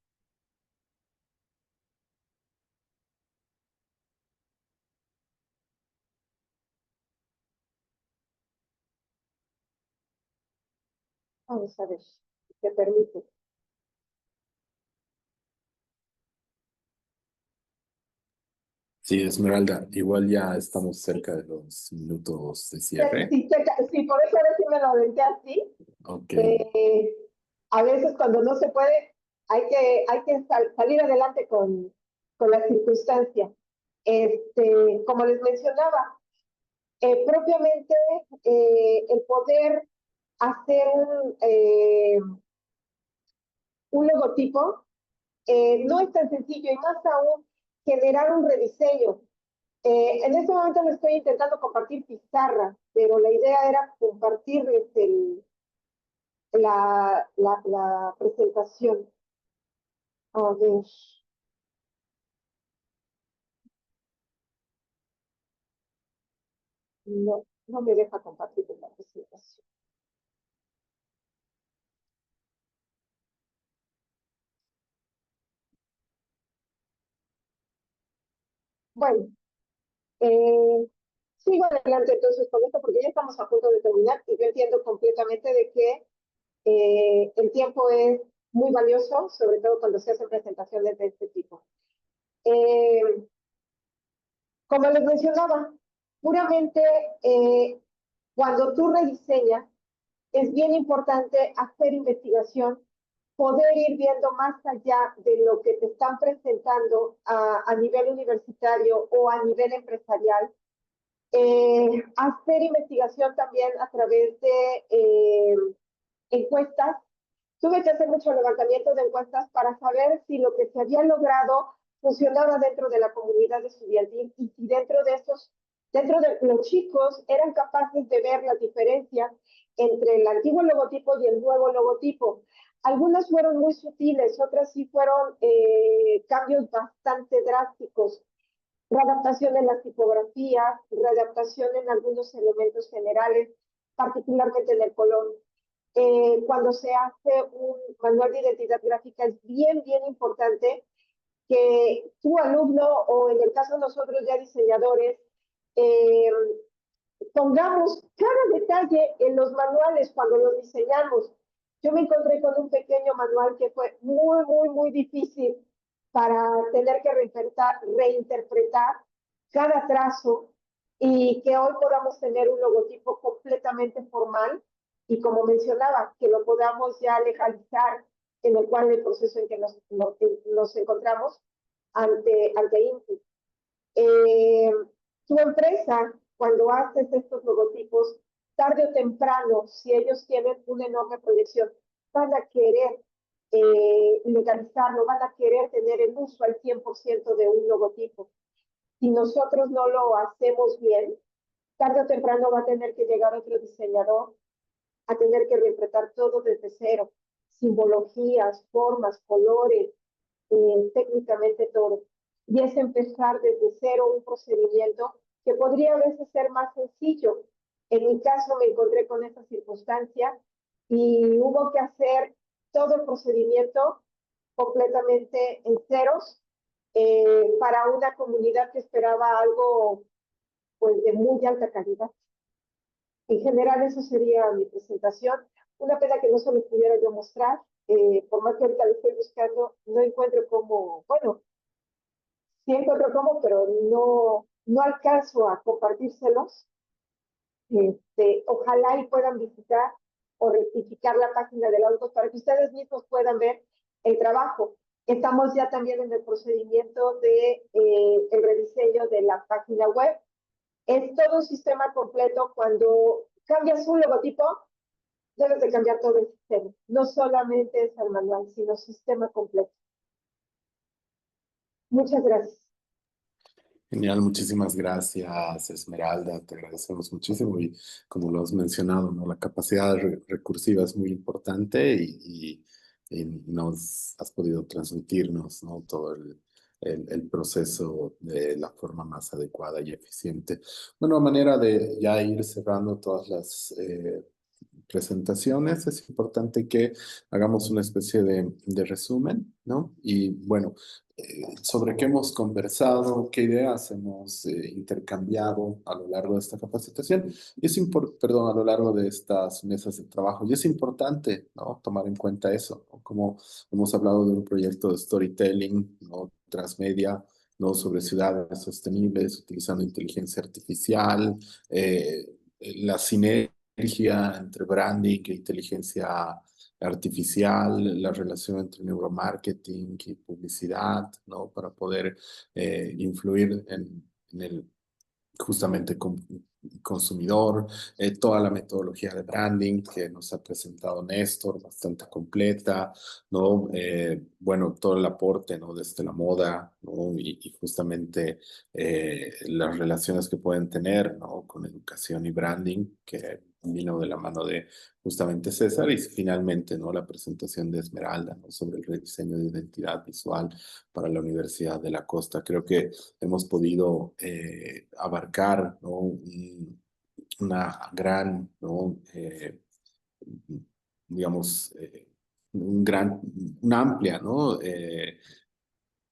Vamos a ver, si te permite. Sí, Esmeralda, igual ya estamos cerca de los minutos de cierre. Sí, sí, por eso ahora sí me lo aventé así. Ok, A veces cuando no se puede, hay que salir adelante con la circunstancia. Como les mencionaba, propiamente el poder hacer un logotipo no es tan sencillo y más aún generar un rediseño. En este momento le estoy intentando compartir pizarra, pero la idea era compartirles la presentación. A ver. No, no me deja compartir la presentación. Bueno, sigo adelante entonces con esto porque ya estamos a punto de terminar y yo entiendo completamente de que el tiempo es muy valioso, sobre todo cuando se hacen presentaciones de este tipo. Como les mencionaba, puramente cuando tú rediseñas, es bien importante hacer investigación, poder ir viendo más allá de lo que te están presentando a nivel universitario o a nivel empresarial. Hacer investigación también a través de encuestas. Tuve que hacer mucho levantamiento de encuestas para saber si lo que se había logrado funcionaba dentro de la comunidad estudiantil y si dentro de los chicos eran capaces de ver la diferencia entre el antiguo logotipo y el nuevo logotipo. Algunas fueron muy sutiles, otras sí fueron cambios bastante drásticos. Readaptación en las tipografías, readaptación en algunos elementos generales, particularmente en el color. Cuando se hace un manual de identidad gráfica es bien, bien importante que tu alumno o en el caso de nosotros ya diseñadores, eh, pongamos cada detalle en los manuales cuando los diseñamos. Yo me encontré con un pequeño manual que fue muy, muy, muy difícil para tener que reinterpretar cada trazo y que hoy podamos tener un logotipo completamente formal y como mencionaba, que lo podamos ya legalizar en el cual el proceso en que nos encontramos ante INPI. Tu empresa, cuando haces estos logotipos, tarde o temprano, si ellos tienen una enorme proyección, van a querer legalizarlo, van a querer tener el uso al 100% de un logotipo. Si nosotros no lo hacemos bien, tarde o temprano va a tener que llegar otro diseñador a tener que reinterpretar todo desde cero, simbologías, formas, colores, técnicamente todo. Y es empezar desde cero un procedimiento que podría a veces ser más sencillo. En mi caso me encontré con esa circunstancia y hubo que hacer todo el procedimiento completamente en ceros para una comunidad que esperaba algo pues de muy alta calidad. En general eso sería mi presentación. Una pena que no se lo pudiera yo mostrar, por más que ahorita lo estoy buscando, no encuentro cómo, bueno, sí encuentro cómo, pero no alcanzo a compartírselos. Ojalá y puedan visitar o rectificar la página del auto para que ustedes mismos puedan ver el trabajo. Estamos ya también en el procedimiento de el rediseño de la página web. Es todo un sistema completo. Cuando cambias un logotipo, debes de cambiar todo el sistema. No solamente es el manual, sino sistema completo. Muchas gracias. Genial, muchísimas gracias, Esmeralda. Te agradecemos muchísimo y como lo has mencionado, ¿no? La capacidad recursiva es muy importante y nos has podido transmitirnos, ¿no? Todo el proceso de la forma más adecuada y eficiente. Bueno, a manera de ya ir cerrando todas las presentaciones, es importante que hagamos una especie de resumen, ¿no? Y bueno, sobre qué hemos conversado, qué ideas hemos intercambiado a lo largo de esta capacitación, y perdón, a lo largo de estas mesas de trabajo. Y es importante, ¿no? Tomar en cuenta eso, ¿no? Como hemos hablado de un proyecto de storytelling, ¿no? Transmedia, ¿no? Sobre ciudades sostenibles, utilizando inteligencia artificial, la sinergia entre branding e inteligencia artificial, la relación entre neuromarketing y publicidad, ¿no? Para poder influir en el justamente consumidor, toda la metodología de branding que nos ha presentado Néstor, bastante completa, ¿no? Bueno, todo el aporte, ¿no? Desde la moda, ¿no? Y justamente las relaciones que pueden tener, ¿no? Con educación y branding, que vino de la mano de justamente César, y finalmente, ¿no? La presentación de Esmeralda, ¿no? Sobre el rediseño de identidad visual para la Universidad de la Costa. Creo que hemos podido abarcar, ¿no? Una gran, ¿no? Digamos, una amplia, ¿no?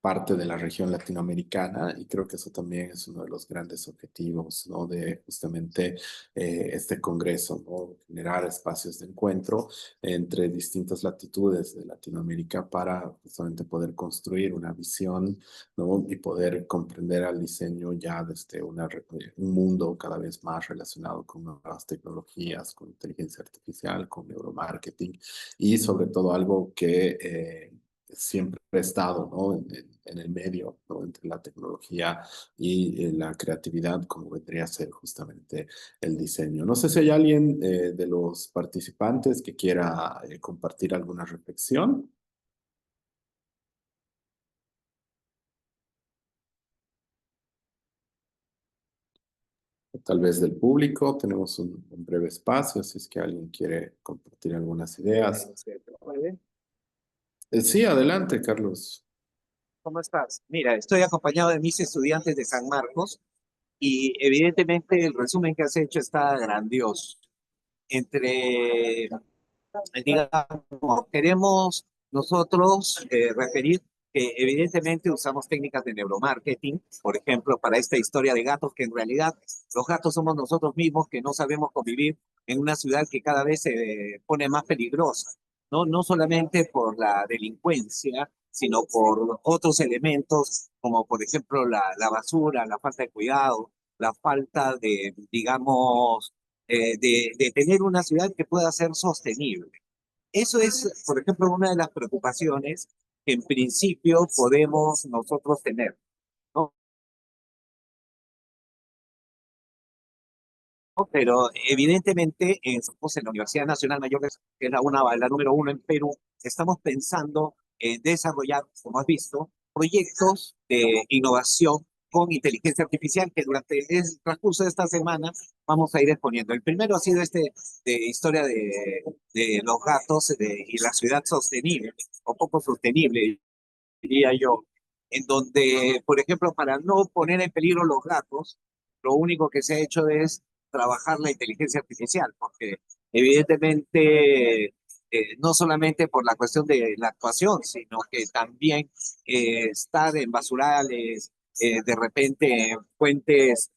Parte de la región latinoamericana, y creo que eso también es uno de los grandes objetivos, ¿no? De justamente este congreso, ¿no? Generar espacios de encuentro entre distintas latitudes de Latinoamérica para justamente poder construir una visión, ¿no? Y poder comprender al diseño ya desde un mundo cada vez más relacionado con nuevas tecnologías, con inteligencia artificial, con neuromarketing, y sobre todo algo que siempre ha estado, ¿no? En el medio, ¿no? Entre la tecnología y la creatividad, como vendría a ser justamente el diseño. No sé si hay alguien de los participantes que quiera compartir alguna reflexión. Tal vez del público, tenemos un breve espacio, si es que alguien quiere compartir algunas ideas. Sí, adelante, Carlos. ¿Cómo estás? Mira, estoy acompañado de mis estudiantes de San Marcos y evidentemente el resumen que has hecho está grandioso. Entre, digamos, queremos nosotros referir que evidentemente usamos técnicas de neuromarketing, por ejemplo, para esta historia de gatos, que en realidad los gatos somos nosotros mismos que no sabemos convivir en una ciudad que cada vez se pone más peligrosa, ¿no? No solamente por la delincuencia, sino por otros elementos, como por ejemplo la basura, la falta de cuidado, la falta de, digamos, de tener una ciudad que pueda ser sostenible. Eso es, por ejemplo, una de las preocupaciones que en principio podemos nosotros tener, ¿no? Pero evidentemente nosotros en la Universidad Nacional Mayor, que es la número uno en Perú, estamos pensando en desarrollar, como has visto, proyectos de innovación con inteligencia artificial que durante el transcurso de esta semana vamos a ir exponiendo. El primero ha sido de historia de los gatos y la ciudad sostenible, o poco sostenible, diría yo, en donde, por ejemplo, para no poner en peligro los gatos, lo único que se ha hecho es trabajar la inteligencia artificial, porque evidentemente no solamente por la cuestión de la actuación, sino que también estar en basurales, de repente en puentes,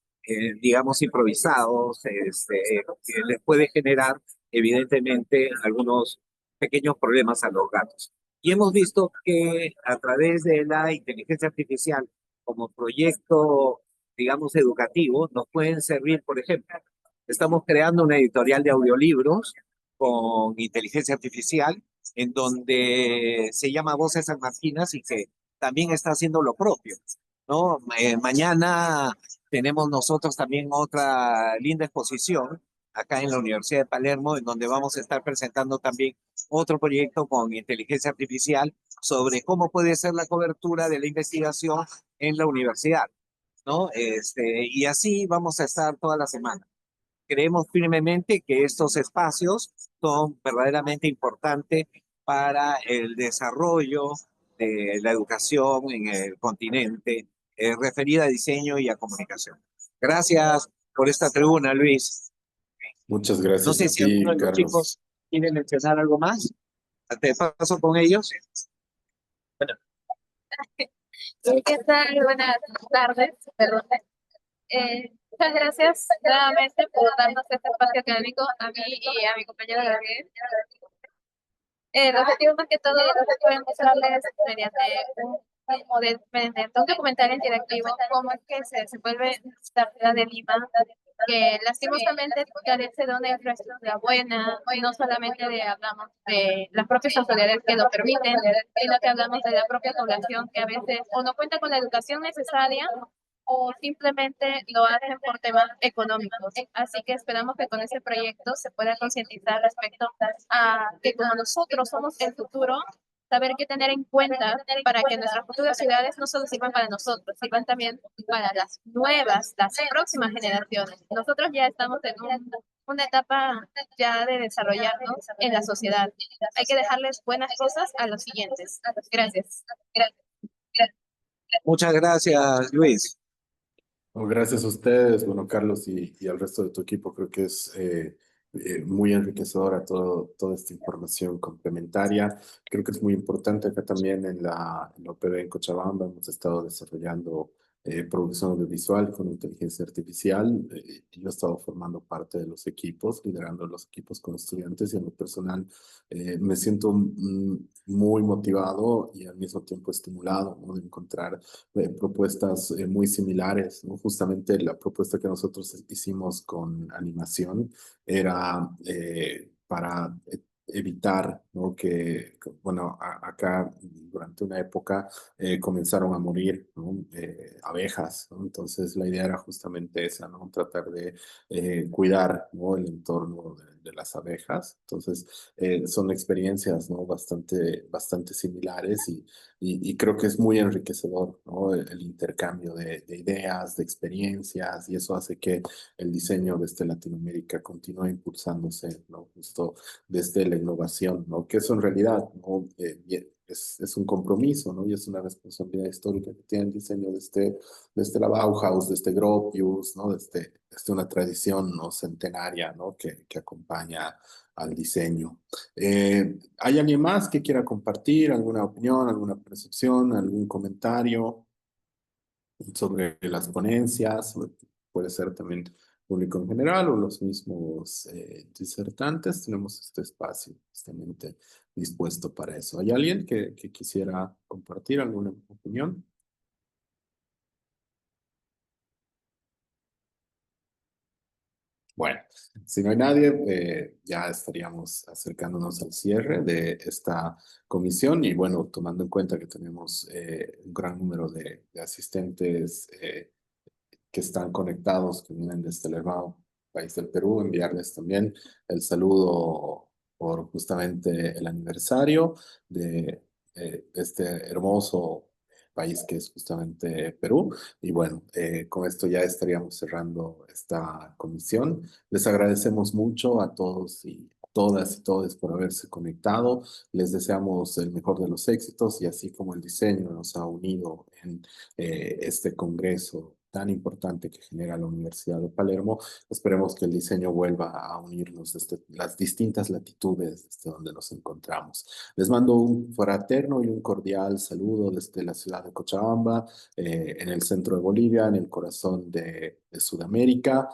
digamos, improvisados, que les puede generar evidentemente algunos pequeños problemas a los gatos. Y hemos visto que a través de la inteligencia artificial como proyecto, digamos, educativo, nos pueden servir, por ejemplo, estamos creando una editorial de audiolibros con inteligencia artificial, en donde se llama Voces Sanmarquinas y que también está haciendo lo propio, ¿no? Mañana tenemos nosotros también otra linda exposición acá en la Universidad de Palermo, en donde vamos a estar presentando también otro proyecto con inteligencia artificial sobre cómo puede ser la cobertura de la investigación en la universidad, ¿no? Y así vamos a estar toda la semana. Creemos firmemente que estos espacios son verdaderamente importantes para el desarrollo de la educación en el continente, referida a diseño y a comunicación. Gracias por esta tribuna, Luis. Muchas No gracias sé a si alguno ti, de los Carlos. chicos quiere mencionar algo más. Te paso con ellos. ¿Qué tal? Buenas tardes, perdón. Muchas gracias nuevamente por darnos este espacio académico a mí y a mi compañero Gabriel. El objetivo más que todo fue mostrarles mediante mediante un documental interactivo cómo es que se desenvuelve la ciudad de Lima, que lastimosamente carece de una infraestructura buena, y no solamente hablamos de las propias autoridades que lo permiten, sino que hablamos de la propia población que a veces o no cuenta con la educación necesaria o simplemente lo hacen por temas económicos. Así que esperamos que con ese proyecto se pueda concientizar respecto a que como nosotros somos el futuro, saber qué tener en cuenta para que nuestras futuras ciudades no solo sirvan para nosotros, sirvan también para las nuevas, las próximas generaciones. Nosotros ya estamos en una etapa ya de desarrollarnos en la sociedad. Hay que dejarles buenas cosas a los siguientes. Gracias. Muchas gracias, Luis. Gracias a ustedes, bueno, Carlos y al resto de tu equipo. Creo que es muy enriquecedora toda esta información complementaria. Creo que es muy importante acá también en la UPB en Cochabamba. Hemos estado desarrollando producción audiovisual con inteligencia artificial. Yo he estado formando parte de los equipos, liderando los equipos con estudiantes y en lo personal me siento muy motivado y al mismo tiempo estimulado, ¿no? De encontrar propuestas muy similares, ¿no? Justamente la propuesta que nosotros hicimos con animación era para evitar, ¿no? Bueno, acá durante una época comenzaron a morir, ¿no? Abejas, ¿no? Entonces la idea era justamente esa, ¿no? Tratar de cuidar, ¿no? El entorno de las abejas. Entonces son experiencias, ¿no? Bastante similares y creo que es muy enriquecedor, ¿no? El intercambio de ideas, de experiencias, y eso hace que el diseño desde Latinoamérica continúe impulsándose, ¿no? Justo desde la innovación, ¿no? Que eso en realidad, ¿no? Es un compromiso, ¿no? Y es una responsabilidad histórica que tiene el diseño desde la Bauhaus, desde Gropius, ¿no? Desde una tradición, ¿no? Centenaria, ¿no? Que acompaña al diseño. ¿Hay alguien más que quiera compartir alguna opinión, alguna percepción, algún comentario sobre las ponencias? Puede ser también público en general o los mismos disertantes. Tenemos este espacio justamente dispuesto para eso. ¿Hay alguien que quisiera compartir alguna opinión? Bueno, si no hay nadie, ya estaríamos acercándonos al cierre de esta comisión y bueno, tomando en cuenta que tenemos un gran número de asistentes que están conectados, que vienen desde el hermano país del Perú, enviarles también el saludo por justamente el aniversario de este hermoso país que es justamente Perú. Y bueno, con esto ya estaríamos cerrando esta comisión. Les agradecemos mucho a todos y todas y todos por haberse conectado. Les deseamos el mejor de los éxitos y así como el diseño nos ha unido en este congreso tan importante que genera la Universidad de Palermo. Esperemos que el diseño vuelva a unirnos desde las distintas latitudes desde donde nos encontramos. Les mando un fraterno y un cordial saludo desde la ciudad de Cochabamba, en el centro de Bolivia, en el corazón de Sudamérica.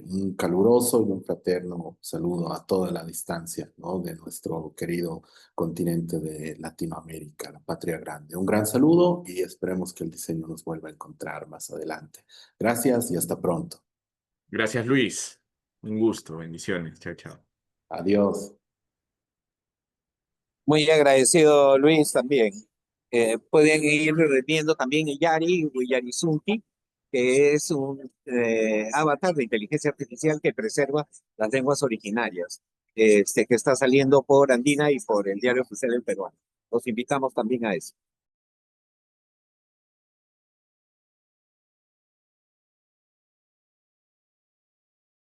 Un caluroso y un fraterno saludo a toda la distancia, ¿no?, de nuestro querido continente de Latinoamérica, la patria grande. Un gran saludo y esperemos que el diseño nos vuelva a encontrar más adelante. Gracias y hasta pronto. Gracias, Luis. Un gusto, bendiciones. Chao, chao. Adiós. Muy agradecido, Luis, también. Pueden ir viendo también Yari o Yarizunti, que es un avatar de inteligencia artificial que preserva las lenguas originarias, que está saliendo por Andina y por el Diario Oficial del Peruano. Los invitamos también a eso.